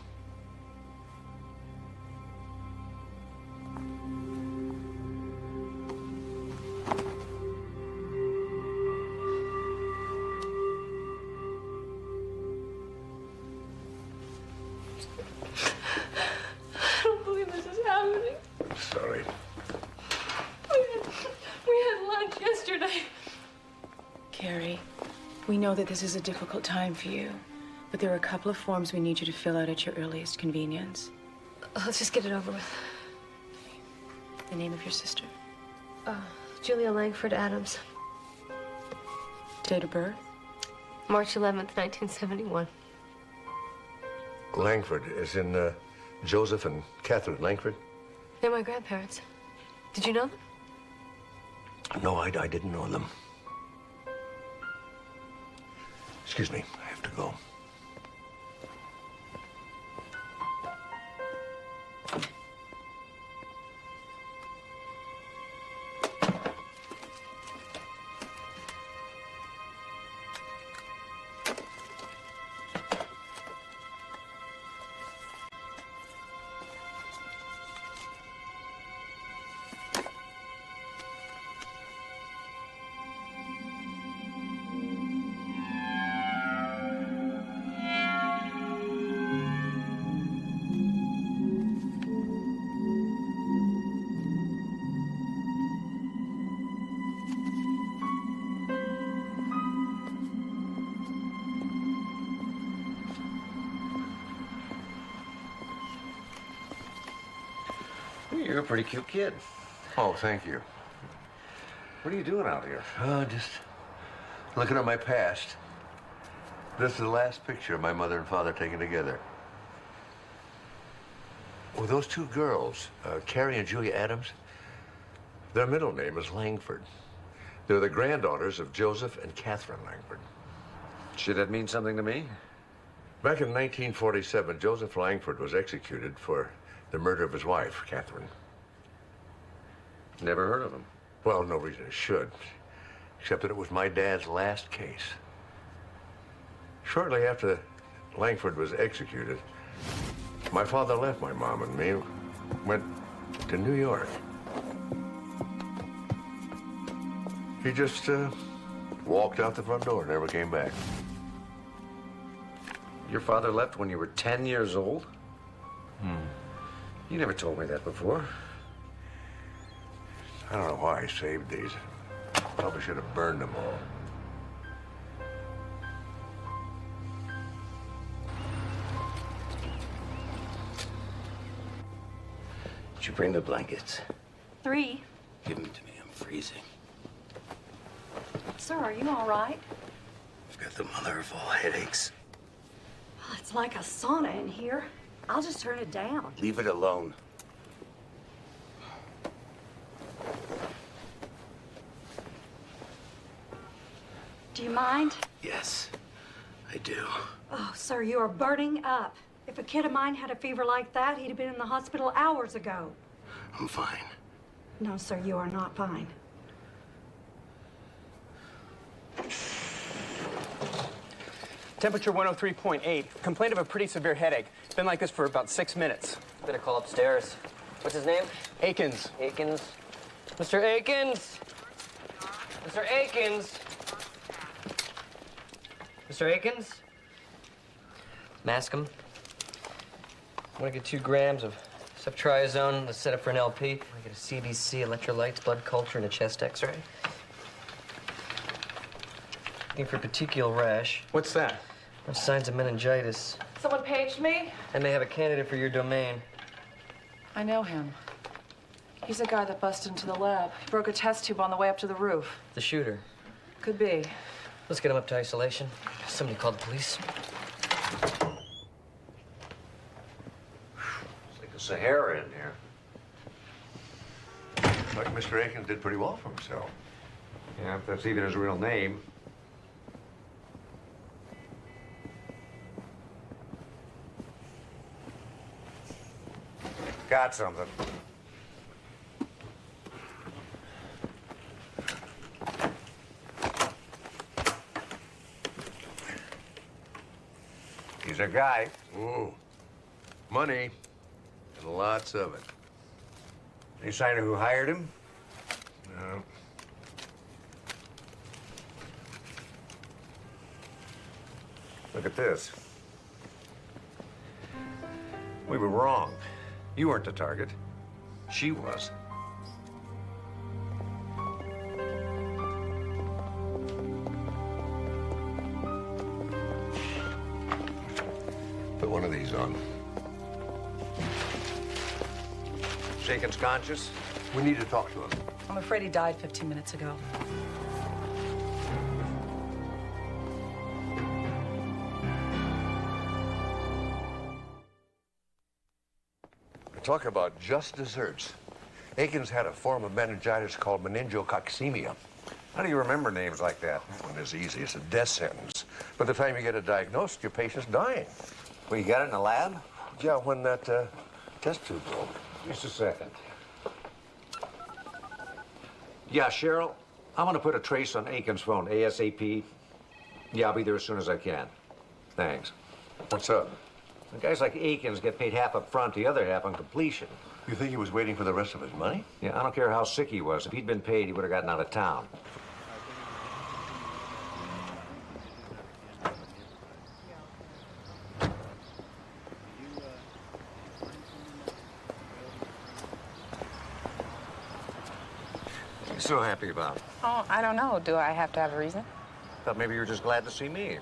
I don't believe this is happening. Sorry. We had lunch yesterday. Carrie, we know that this is a difficult time for you, but there are a couple of forms we need you to fill out at your earliest convenience. Let's just get it over with. The name of your sister? Julia Langford Adams. Date of birth? March 11th, 1971. Langford, as in Joseph and Catherine Langford? They're my grandparents. Did you know them? No, I didn't know them. Excuse me, I have to go. You're a pretty cute kid. Oh, thank you. What are you doing out here? Just looking at my past. This is the last picture of my mother and father taken together. Well, those two girls, Carrie and Julia Adams, their middle name is Langford. They're the granddaughters of Joseph and Catherine Langford. Should that mean something to me? Back in 1947, Joseph Langford was executed for the murder of his wife, Catherine. Never heard of him. Well, no reason it should, except that it was my dad's last case. Shortly after Langford was executed, my father left my mom and me, went to New York. He just walked out the front door, never came back. Your father left when you were 10 years old? You never told me that before. I don't know why I saved these. Probably should have burned them all. Did you bring the blankets? 3. Give them to me. I'm freezing. Sir, are you all right? I've got the mother of all headaches. Oh, it's like a sauna in here. I'll just turn it down. Leave it alone. Do you mind? Yes, I do. Oh, sir, you are burning up. If a kid of mine had a fever like that, he'd have been in the hospital hours ago. I'm fine. No, sir, you are not fine. Temperature 103.8. Complaint of a pretty severe headache. It's been like this for about 6 minutes. Better call upstairs. What's his name? Akins. Akins. Mr. Akins! Mr. Akins! Mr. Akins? Mask him. I want to get 2 grams of ceftriaxone. Let's set up for an LP. I want to get a CBC, electrolytes, blood culture, and a chest X-ray. Looking for petechial rash. What's that? No signs of meningitis. Someone paged me. I may have a candidate for your domain. I know him. He's the guy that busted into the lab. He broke a test tube on the way up to the roof. The shooter. Could be. Let's get him up to isolation. Somebody called the police. It's like the Sahara in here. Like Mr. Akins did pretty well for himself. Yeah, if that's even his real name. Got something. He's a guy. Ooh. Money. And lots of it. Any sign of who hired him? No. Look at this. We were wrong. You weren't the target. She was. Put one of these on. Shaken's conscious? We need to talk to him. I'm afraid he died 15 minutes ago. Talk about just desserts. Akins had a form of meningitis called meningococcemia. How do you remember names like that? One is easy. It's a death sentence. By the time you get it diagnosed, your patient's dying. Well, you got it in the lab? Yeah, when that test tube broke. Just a second. Yeah, Cheryl, I want to put a trace on Akins' phone ASAP. Yeah, I'll be there as soon as I can. Thanks. What's up? Guys like Akins get paid half up front, the other half on completion. You think he was waiting for the rest of his money? Yeah, I don't care how sick he was. If he'd been paid, he would have gotten out of town. What are you so happy about? Oh, I don't know. Do I have to have a reason? Thought maybe you were just glad to see me.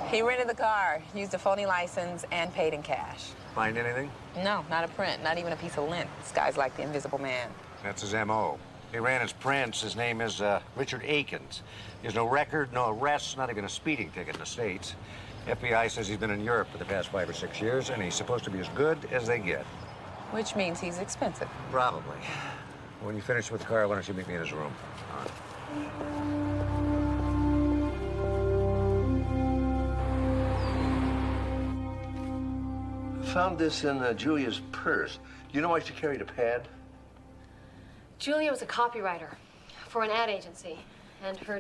He rented the car, used a phony license, and paid in cash. Find anything? No, not a print, not even a piece of lint. This guy's like the Invisible Man. That's his M.O. He ran his prints. His name is Richard Akins. He has no record, no arrests, not even a speeding ticket in the States. FBI says he's been in Europe for the past 5 or 6 years, and he's supposed to be as good as they get. Which means he's expensive. Probably. When you finish with the car, why don't you meet me in his room? Found this in Julia's purse. Do you know why she carried a pad? Julia was a copywriter for an ad agency, and her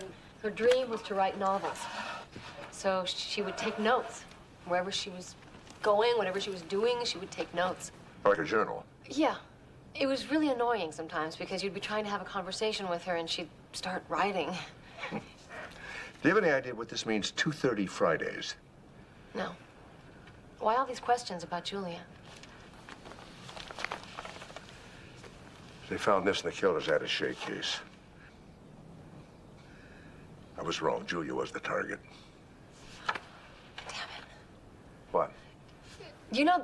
dream was to write novels. So she would take notes. Wherever she was going, whatever she was doing, she would take notes. Like a journal? Yeah. It was really annoying sometimes because you'd be trying to have a conversation with her and she'd start writing. Do you have any idea what this means, 2:30 Fridays? No. Why all these questions about Julia? They found this in the killer's attaché case. I was wrong. Julia was the target. Damn it. What? You know,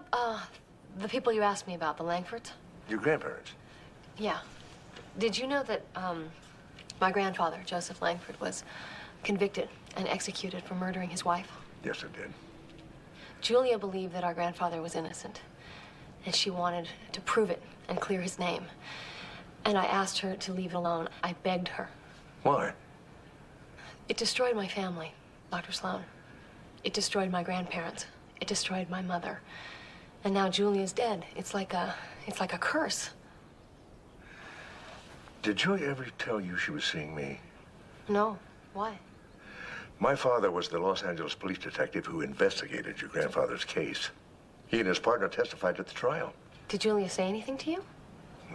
the people you asked me about, the Langfords? Your grandparents? Yeah. Did you know that, my grandfather, Joseph Langford, was convicted and executed for murdering his wife? Yes, I did. Julia believed that our grandfather was innocent, and she wanted to prove it and clear his name. And I asked her to leave it alone. I begged her. Why? It destroyed my family, Dr. Sloan. It destroyed my grandparents. It destroyed my mother. And now Julia's dead. It's like a curse. Did Julia ever tell you she was seeing me? No. Why? My father was the Los Angeles police detective who investigated your grandfather's case. He and his partner testified at the trial. Did Julia say anything to you?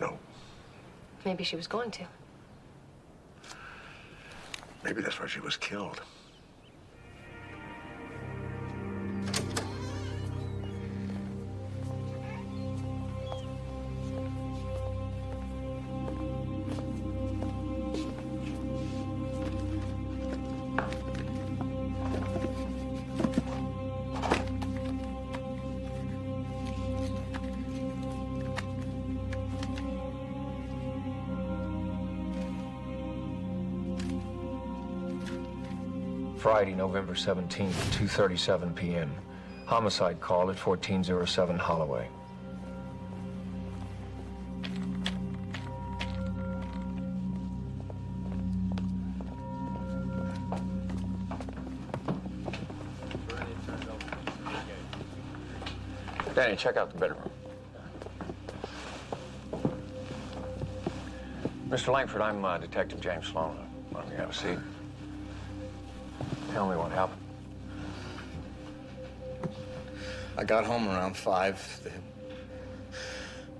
No. Maybe she was going to. Maybe that's why she was killed. Friday, November 17th, 2:37 p.m. Homicide call at 1407 Holloway. Danny, check out the bedroom. Mr. Langford, I'm Detective James Sloan. Why don't you have a seat? Tell me what happened. I got home around 5.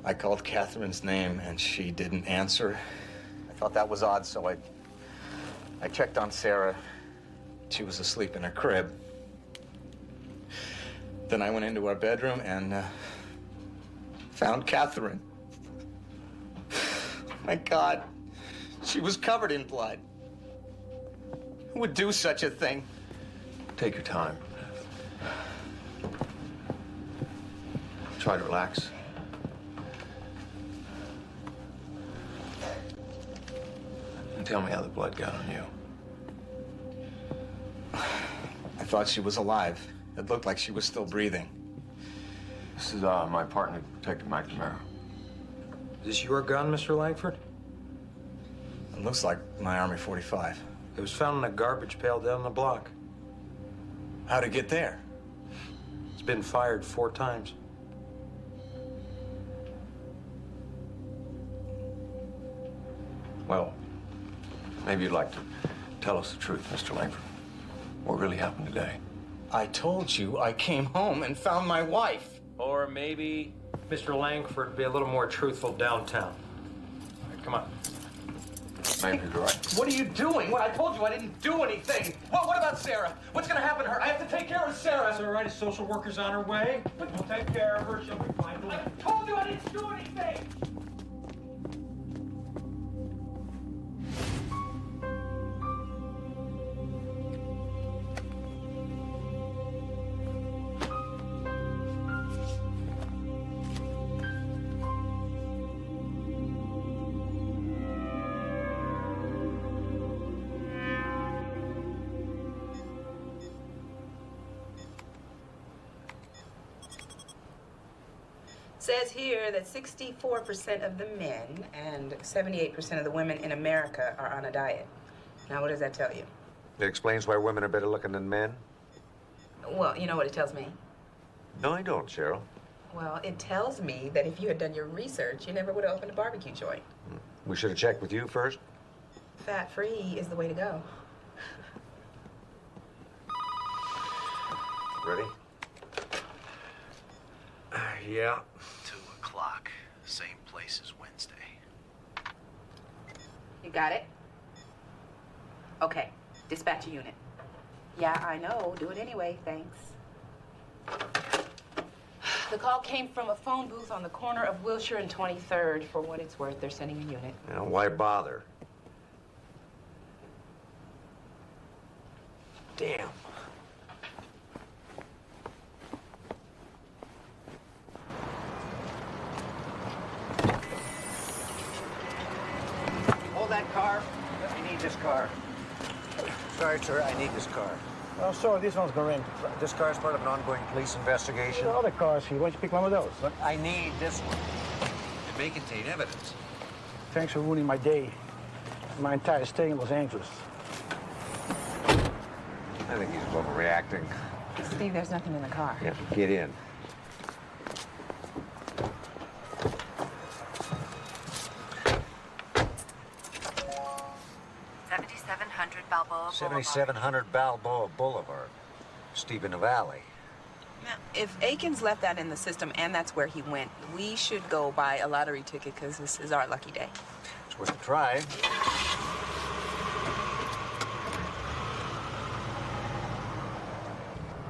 I called Catherine's name, and she didn't answer. I thought that was odd, so I checked on Sarah. She was asleep in her crib. Then I went into our bedroom and found Catherine. My God, she was covered in blood. Who would do such a thing? Take your time. Try to relax. And tell me how the blood got on you. I thought she was alive. It looked like she was still breathing. This is my partner, Detective McNamara. Is this your gun, Mr. Langford? It looks like my Army 45. It was found in a garbage pail down the block. How'd it get there? It's been fired 4 times. Well, maybe you'd like to tell us the truth, Mr. Langford. What really happened today? I told you I came home and found my wife. Or maybe Mr. Langford be a little more truthful downtown. All right, come on. Maybe you're right. What are you doing? Well, I told you I didn't do anything. Well, what about Sarah? What's gonna happen to her? I have to take care of Sarah. That's all right. A social worker's on her way. We'll take care of her. She'll be fine. I told you I didn't do anything. Says here that 64% of the men and 78% of the women in America are on a diet. Now, what does that tell you? It explains why women are better looking than men? Well, you know what it tells me? No, I don't, Cheryl. Well, it tells me that if you had done your research, you never would have opened a barbecue joint. We should have checked with you first. Fat-free is the way to go. Ready? Yeah. 2 o'clock. Same place as Wednesday. You got it? Okay. Dispatch a unit. Yeah, I know. Do it anyway. Thanks. The call came from a phone booth on the corner of Wilshire and 23rd. For what it's worth, they're sending a unit. Now, why bother? Damn. Hold that car. I need this car. Sorry, sir, I need this car. Oh, sorry, this one's going in. This car is part of an ongoing police investigation. The other cars here. Why don't you pick one of those? Huh? I need this one. It may contain evidence. Thanks for ruining my day. My entire stay in Los Angeles. I think he's overreacting. Steve, there's nothing in the car. Yeah, get in. Balboa 7700 Balboa Boulevard, Stephen Valley. Now, if Aikens left that in the system and that's where he went, we should go buy a lottery ticket because this is our lucky day. It's worth a try.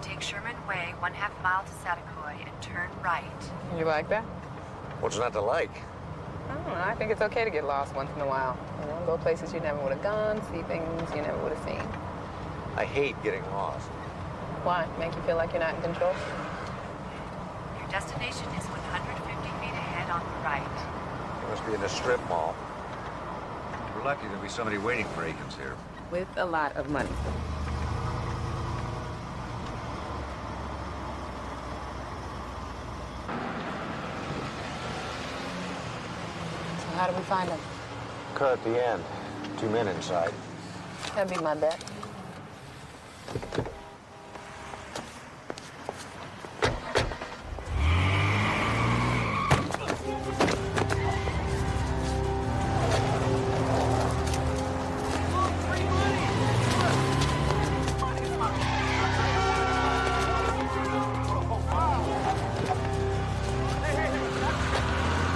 Take Sherman Way, 1/2 mile to Satakoy, and turn right. You like that? What's not to like? I don't know. I think it's okay to get lost once in a while. You know, go places you never would have gone, see things you never would have seen. I hate getting lost. Why? Make you feel like you're not in control? Your destination is 150 feet ahead on the right. It must be in a strip mall. We're lucky there'll be somebody waiting for Aikens here. With a lot of money. So how do we find him? Car at the end. 2 men inside. That'd be my bet.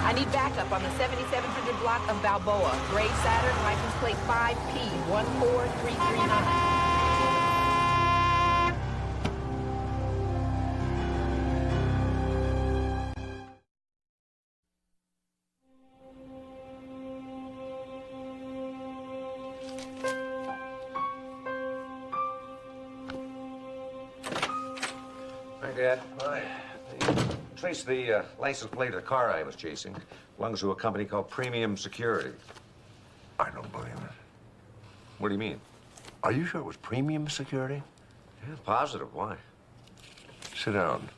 I need backup on the 7700 block of Balboa. Gray Saturn, license plate 5P14339. Hi, Dad. Hi. Trace the license plate of the car I was chasing. Belongs to a company called Premium Security. I don't believe it. What do you mean? Are you sure it was Premium Security? Yeah, positive. Why? Sit down.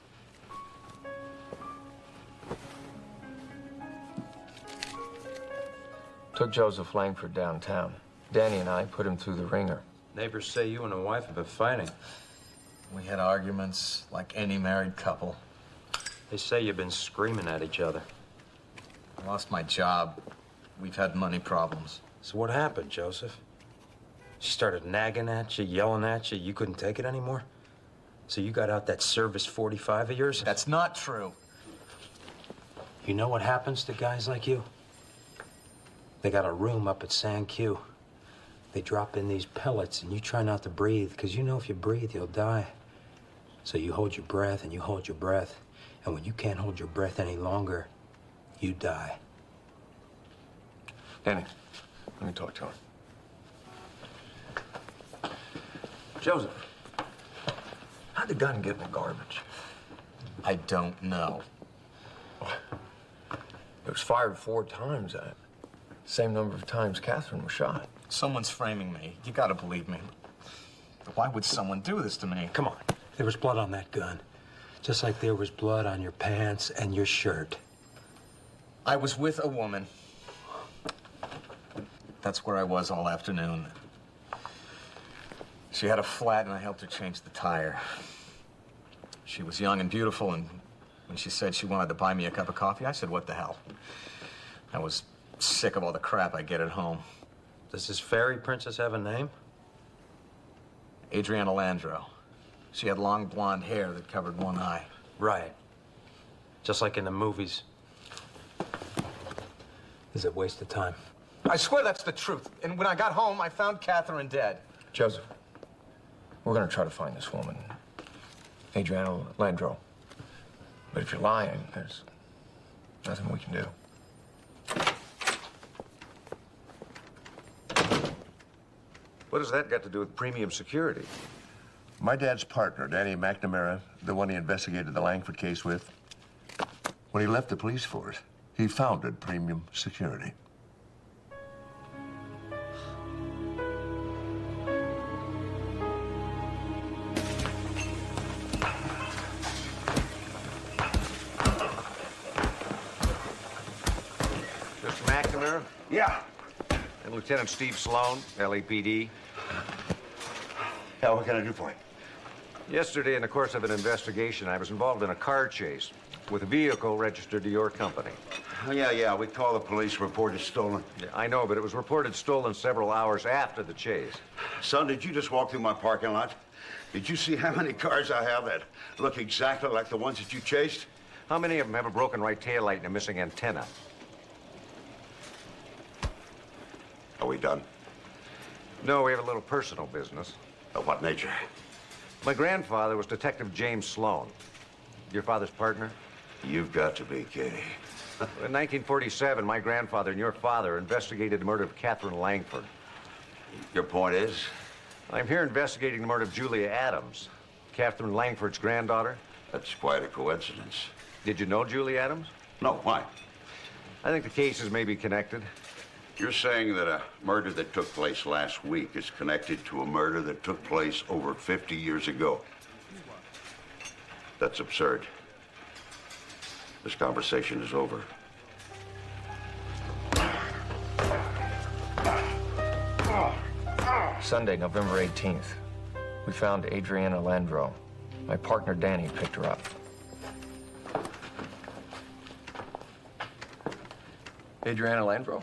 Took Joseph Langford downtown. Danny and I put him through the ringer. Neighbors say you and the wife have been fighting. We had arguments like any married couple. They say you've been screaming at each other. I lost my job. We've had money problems. So what happened, Joseph? She started nagging at you, yelling at you. You couldn't take it anymore? So you got out that Service 45 of yours? That's not true. You know what happens to guys like you? They got a room up at San Q. They drop in these pellets, and you try not to breathe, because you know if you breathe, you'll die. So you hold your breath, and you hold your breath. And when you can't hold your breath any longer, you die. Danny, let me talk to him. Joseph, how'd the gun get in the garbage? I don't know. It was fired 4 times. Same number of times Catherine was shot. Someone's framing me. You gotta believe me. But why would someone do this to me? Come on. There was blood on that gun. Just like there was blood on your pants and your shirt. I was with a woman. That's where I was all afternoon. She had a flat, and I helped her change the tire. She was young and beautiful, and when she said she wanted to buy me a cup of coffee, I said, what the hell? I was sick of all the crap I get at home. Does this fairy princess have a name? Adriana Landro. She had long blonde hair that covered one eye. Right. Just like in the movies. This is a waste of time. I swear that's the truth. And when I got home, I found Catherine dead. Joseph, we're gonna try to find this woman, Adriana Landro. But if you're lying, there's nothing we can do. What does that got to do with premium security? My dad's partner, Danny McNamara, the one he investigated the Langford case with, when he left the police force, he founded Premium Security. Mr. McNamara? Yeah. And Lieutenant Steve Sloan, LAPD. Yeah, what can I do for you? Yesterday, in the course of an investigation, I was involved in a car chase with a vehicle registered to your company. Oh, yeah. We called the police, reported stolen. Yeah, I know, but it was reported stolen several hours after the chase. Son, did you just walk through my parking lot? Did you see how many cars I have that look exactly like the ones that you chased? How many of them have a broken right taillight and a missing antenna? Are we done? No, we have a little personal business. Of what nature? My grandfather was Detective James Sloan. Your father's partner? You've got to be kidding. In 1947, my grandfather and your father investigated the murder of Catherine Langford. Your point is? I'm here investigating the murder of Julia Adams, Catherine Langford's granddaughter. That's quite a coincidence. Did you know Julia Adams? No, why? I think the cases may be connected. You're saying that a murder that took place last week is connected to a murder that took place over 50 years ago. That's absurd. This conversation is over. Sunday, November 18th. We found Adriana Landro. My partner, Danny, picked her up. Adriana Landro?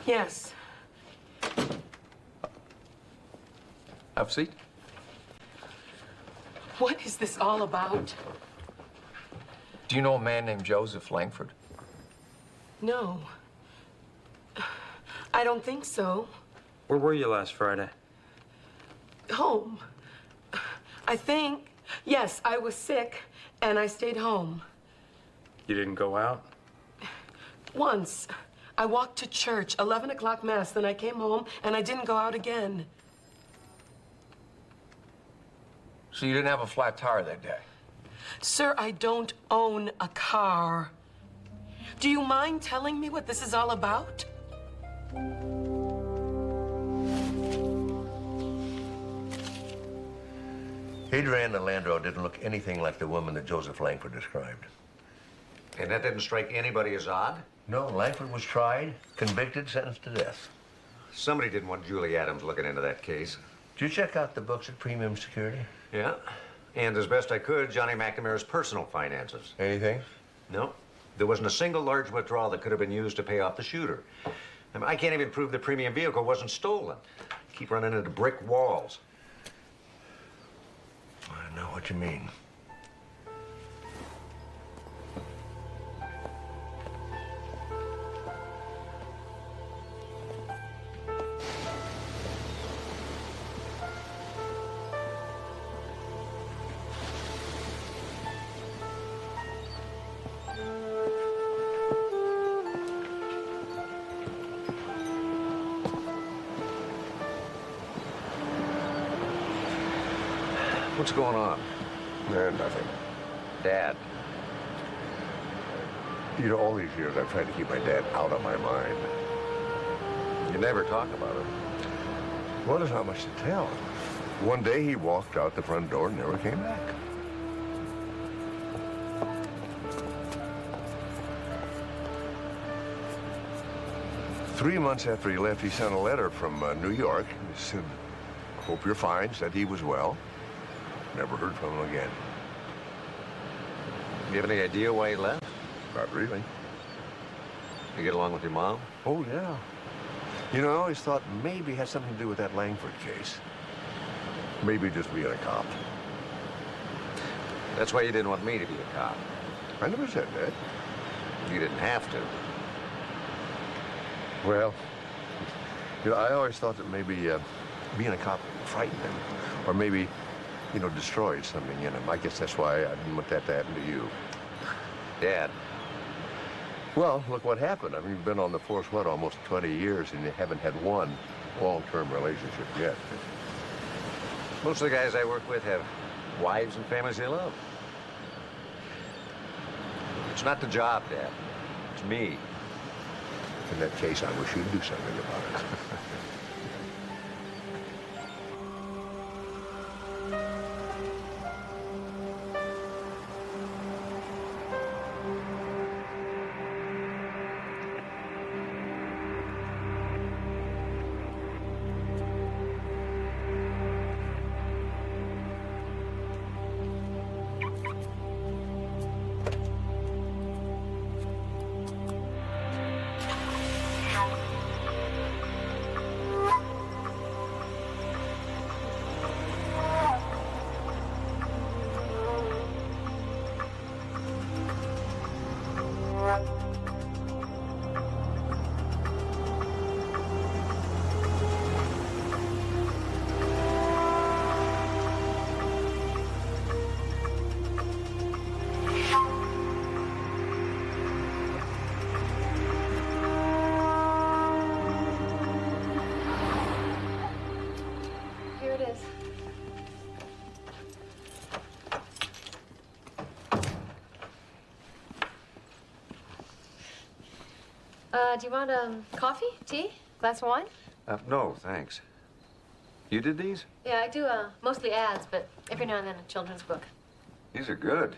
Yes. Have a seat. What is this all about? Do you know a man named Joseph Langford? No. I don't think so. Where were you last Friday? Home. I think. Yes, I was sick, and I stayed home. You didn't go out? Once. I walked to church, 11 o'clock mass, then I came home, and I didn't go out again. So you didn't have a flat tire that day? Sir, I don't own a car. Do you mind telling me what this is all about? Adriana Landro didn't look anything like the woman that Joseph Langford described. And that didn't strike anybody as odd? No, Langford was tried, convicted, sentenced to death. Somebody didn't want Julie Adams looking into that case. Did you check out the books at Premium Security? Yeah. And as best I could, Johnny McNamara's personal finances. Anything? No. There wasn't a single large withdrawal that could have been used to pay off the shooter. I mean, I can't even prove the premium vehicle wasn't stolen. Keep running into brick walls. I know what you mean. What's going on? Nothing. Dad. You know, all these years I've tried to keep my dad out of my mind. You never talk about it. Well, there's not much to tell. One day he walked out the front door and never came back. 3 months after he left, he sent a letter from New York. He said, hope you're fine, said he was well. Never heard from him again. You have any idea why he left? Not really. You get along with your mom? Oh, yeah. You know, I always thought maybe it had something to do with that Langford case. Maybe just being a cop. That's why you didn't want me to be a cop. I never said that. You didn't have to. Well, you know, I always thought that maybe being a cop frightened him. Or maybe, you know, destroyed something in him. I guess that's why I didn't want that to happen to you. Dad. Well, look what happened. I mean, you've been on the force, what, almost 20 years, and you haven't had one long-term relationship yet. Most of the guys I work with have wives and families they love. It's not the job, Dad. It's me. In that case, I wish you'd do something about it. Here it is. Do you want coffee, tea, glass of wine? No, thanks. You did these? Yeah, I do mostly ads, but every now and then a children's book. These are good.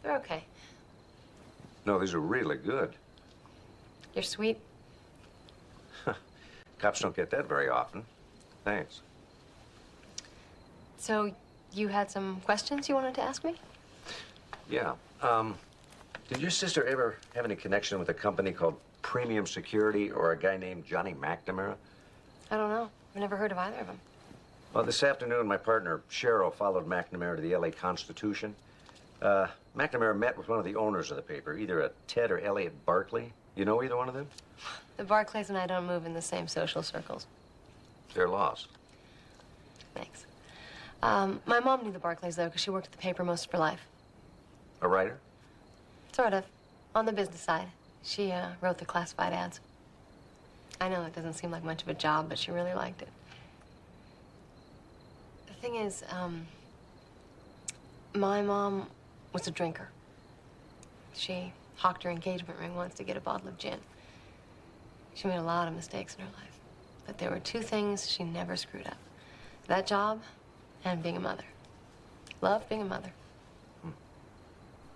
They're okay. No, these are really good. You're sweet. Cops don't get that very often. Thanks. So, you had some questions you wanted to ask me? Yeah. Did your sister ever have any connection with a company called Premium Security or a guy named Johnny McNamara? I don't know. I've never heard of either of them. Well, this afternoon, my partner, Cheryl, followed McNamara to the L.A. Constitution. McNamara met with one of the owners of the paper, either a Ted or Elliot Barkley. You know either one of them? The Barclays and I don't move in the same social circles. They're lost. Thanks. My mom knew the Barclays, though, because she worked at the paper most of her life. A writer? Sort of. On the business side. She wrote the classified ads. I know it doesn't seem like much of a job, but she really liked it. The thing is, my mom was a drinker. She hawked her engagement ring once to get a bottle of gin. She made a lot of mistakes in her life. But there were two things she never screwed up. That job and being a mother. Loved being a mother.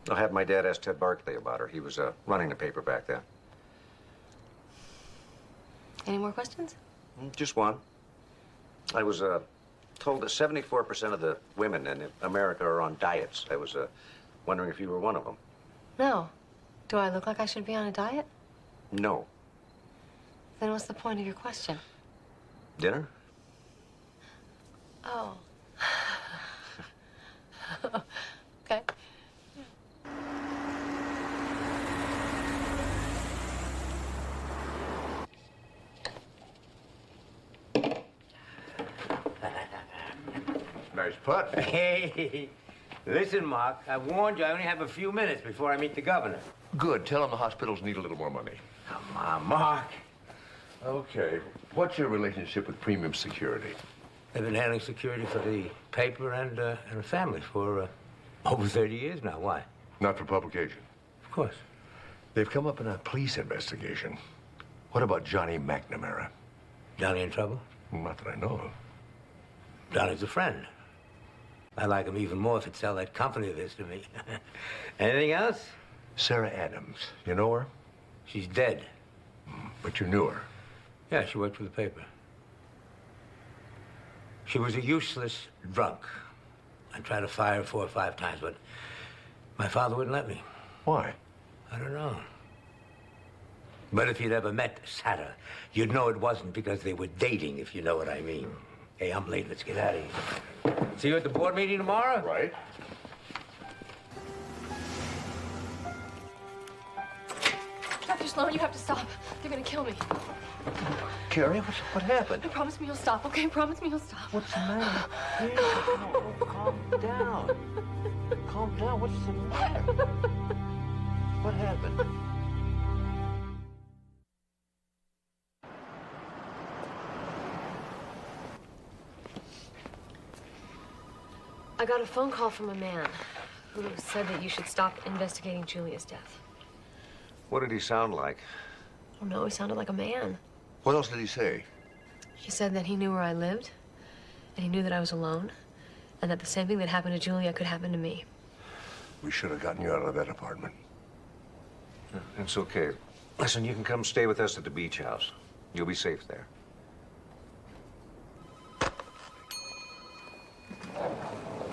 I'll have my dad ask Ted Barkley about her. He was running the paper back then. Any more questions? Just one. I was told that 74% of the women in America are on diets. I was wondering if you were one of them. No. Do I look like I should be on a diet? No. Then what's the point of your question? Dinner? Oh. Okay. Nice putt. Hey, listen, Mark, I warned you I only have a few minutes before I meet the governor. Good. Tell him the hospitals need a little more money. Come on, Mark. Okay. What's your relationship with Premium Security? I've been handling security for the paper and the family for over 30 years now. Why? Not for publication. Of course. They've come up in a police investigation. What about Johnny McNamara? Johnny in trouble? Not that I know of. Johnny's a friend. I like him even more if he'd sell that company of his to me. Anything else? Sarah Adams. You know her? She's dead. But you knew her. Yeah, she worked for the paper. She was a useless drunk. I tried to fire her 4 or 5 times, but my father wouldn't let me. Why? I don't know. But if you'd ever met Sarah, you'd know it wasn't because they were dating, if you know what I mean. Hey, I'm late. Let's get out of here. See you at the board meeting tomorrow? Right. Dr. Sloan, you have to stop. They're gonna kill me. Carrie, what happened? Promise me you'll stop, okay? Promise me you'll stop. What's the matter? Calm down. Calm down. What's the matter? What happened? I got a phone call from a man who said that you should stop investigating Julia's death. What did he sound like? Oh no, he sounded like a man. What else did he say? He said that he knew where I lived, and he knew that I was alone, and that the same thing that happened to Julia could happen to me. We should have gotten you out of that apartment. It's okay. Listen, you can come stay with us at the beach house. You'll be safe there.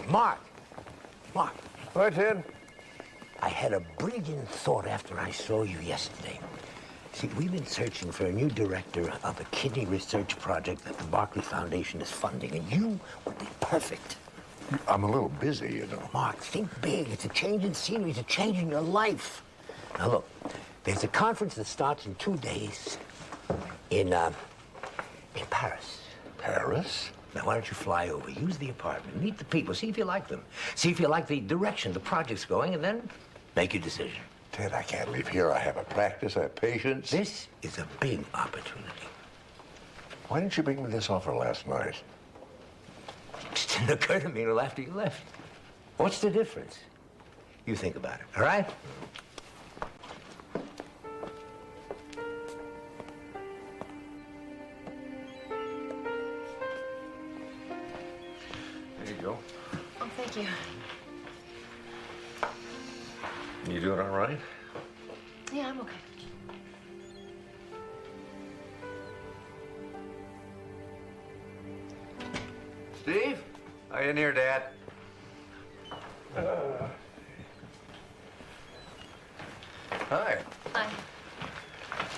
Mark. Mark. What, Ted? I had a brilliant thought after I saw you yesterday. See, we've been searching for a new director of a kidney research project that the Barclay Foundation is funding, and you would be perfect. I'm a little busy, you know. Mark, think big. It's a change in scenery. It's a change in your life. Now, look, there's a conference that starts in 2 days in Paris. Paris? Now, why don't you fly over, use the apartment, meet the people, see if you like them. See if you like the direction the project's going, and then make your decision. Ted, I can't leave here. I have a practice, I have patients. This is a big opportunity. Why didn't you bring me this offer last night? It didn't occur to me until after you left. What's the difference? You think about it, all right? There you go. Oh, thank you. You doing all right? Yeah, I'm okay. Steve? Are you in here, Dad? Hi. Hi.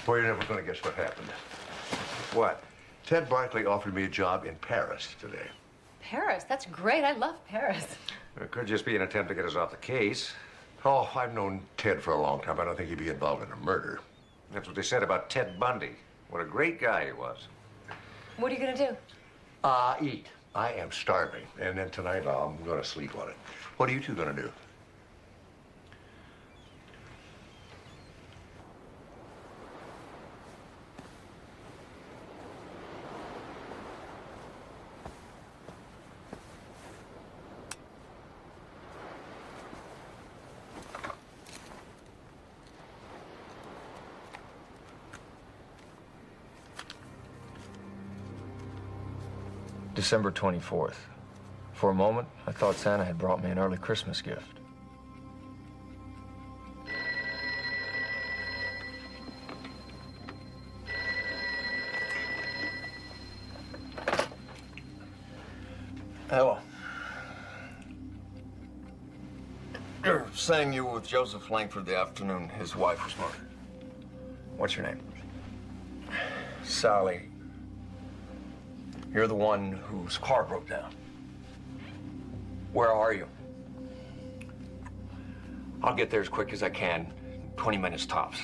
Boy, you're never going to guess what happened. What? Ted Barclay offered me a job in Paris today. Paris? That's great. I love Paris. It could just be an attempt to get us off the case. Oh, I've known Ted for a long time. I don't think he'd be involved in a murder. That's what they said about Ted Bundy. What a great guy he was. What are you gonna do? Eat. I am starving. And then tonight I'm going to sleep on it. What are you two going to do? December 24th. For a moment, I thought Santa had brought me an early Christmas gift. Hello. You're saying you were with Joseph Langford the afternoon his wife was murdered. What's your name? Sally. You're the one whose car broke down. Where are you? I'll get there as quick as I can. 20 minutes tops.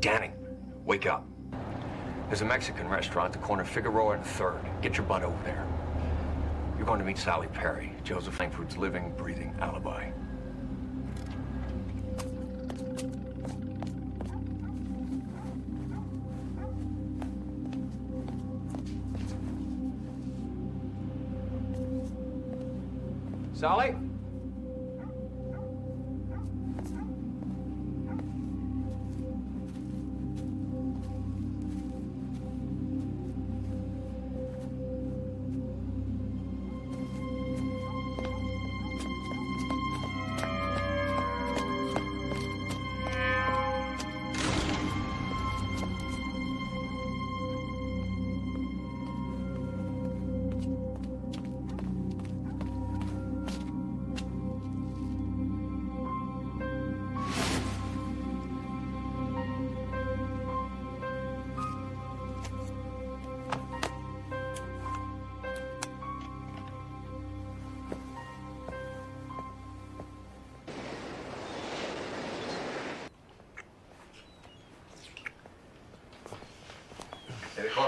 Danny, wake up. There's a Mexican restaurant at the corner of Figueroa and 3rd. Get your butt over there. You're going to meet Sally Perry, Joseph Langford's living, breathing alibi. Sally?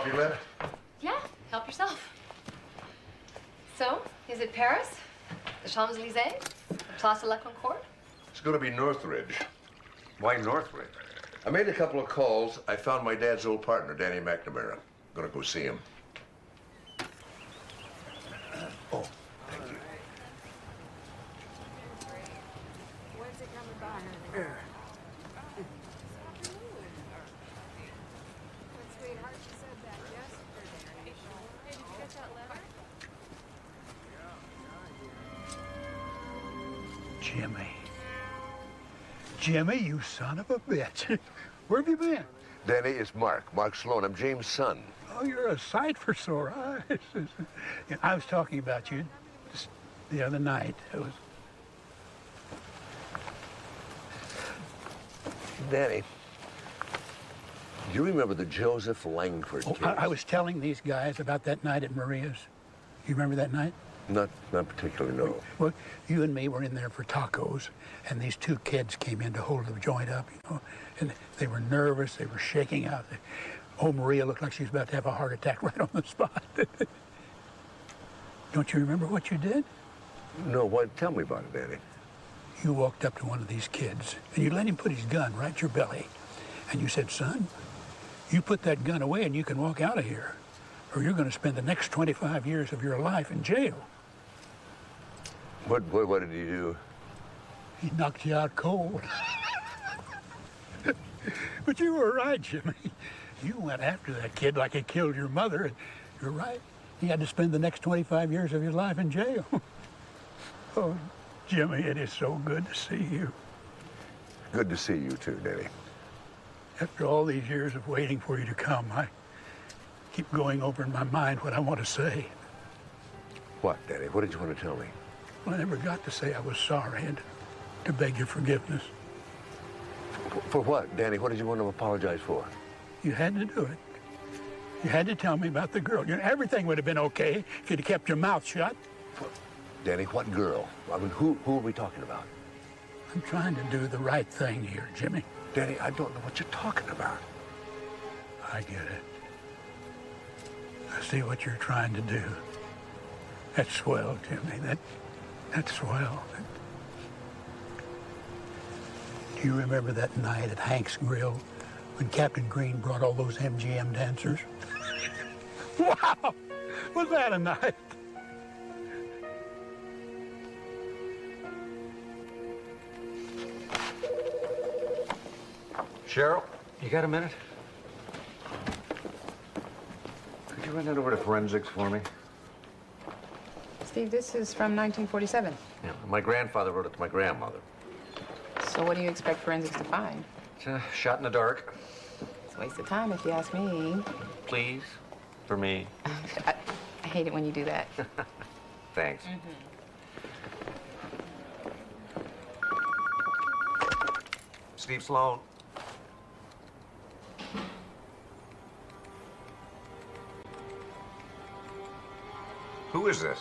coffee, Lynn? Yeah, help yourself. So, is it Paris? The Champs-Élysées? The Place de la Concorde? It's going to be Northridge. Why Northridge? I made a couple of calls. I found my dad's old partner, Danny McNamara. Gonna go see him. Oh, thank you. Jimmy, you son of a bitch. Where have you been? Danny, it's Mark. Mark Sloan. I'm James' son. Oh, you're a sight for sore eyes. I was talking about you just the other night. It was... Danny, do you remember the Joseph Langford case? I was telling these guys about that night at Maria's. You remember that night? Not particularly, no. Well, you and me were in there for tacos, and these two kids came in to hold the joint up, you know, and they were nervous, they were shaking out. Oh, Maria looked like she was about to have a heart attack right on the spot. Don't you remember what you did? No, what? Tell me about it, Danny. You walked up to one of these kids, and you let him put his gun right at your belly, and you said, son, you put that gun away and you can walk out of here, or you're going to spend the next 25 years of your life in jail. What did he do? He knocked you out cold. But you were right, Jimmy. You went after that kid like he killed your mother, and you're right. He had to spend the next 25 years of your life in jail. Oh, Jimmy, it is so good to see you. Good to see you too, Danny. After all these years of waiting for you to come, I keep going over in my mind what I want to say. What, Danny? What did you want to tell me? Well, I never got to say I was sorry and to beg your forgiveness. For what, Danny? What did you want to apologize for? You had to do it. You had to tell me about the girl. You know, everything would have been okay if you'd have kept your mouth shut. Danny, what girl? I mean, who are we talking about? I'm trying to do the right thing here, Jimmy. Danny, I don't know what you're talking about. I get it. I see what you're trying to do. That's swell, Jimmy. That's swell. Do you remember that night at Hank's Grill when Captain Green brought all those MGM dancers? Wow! Was that a night? Cheryl, you got a minute? Could you run that over to forensics for me? Steve, this is from 1947. Yeah, my grandfather wrote it to my grandmother. So what do you expect forensics to find? It's a shot in the dark. It's a waste of time if you ask me. Please, for me. I hate it when you do that. Thanks. Steve Sloan. Who is this?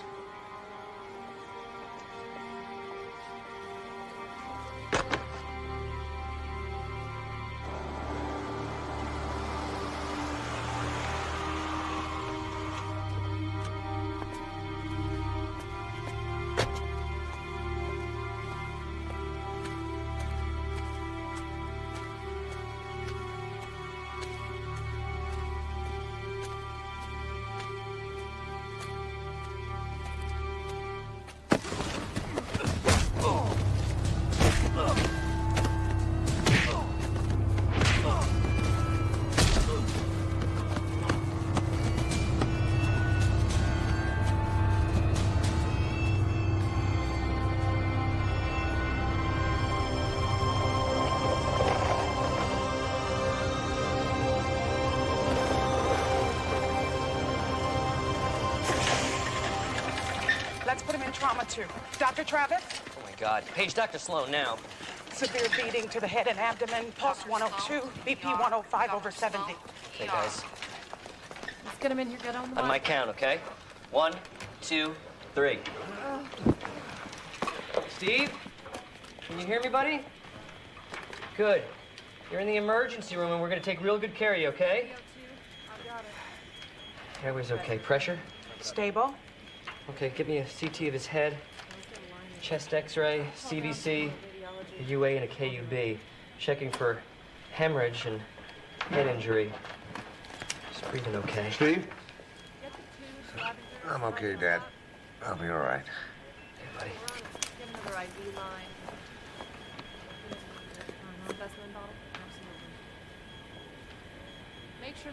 Let's put him in trauma too. Dr. Travis? Oh my God. Page Dr. Sloan now. Severe bleeding to the head and abdomen, pulse 102, BP 105 over 70. Okay, guys. Let's get him in here, get on the On my count, okay? 1, 2, 3. Steve? Can you hear me, buddy? Good. You're in the emergency room, and we're gonna take real good care of you, okay? Airway's okay. Pressure? Stable. Okay, give me a CT of his head, chest x-ray, CVC, a UA, and a KUB. Checking for hemorrhage and head injury. He's breathing okay. Steve? I'm okay, Dad. I'll be all right. Okay, buddy. Another IV line. Specimen bottle? Make sure the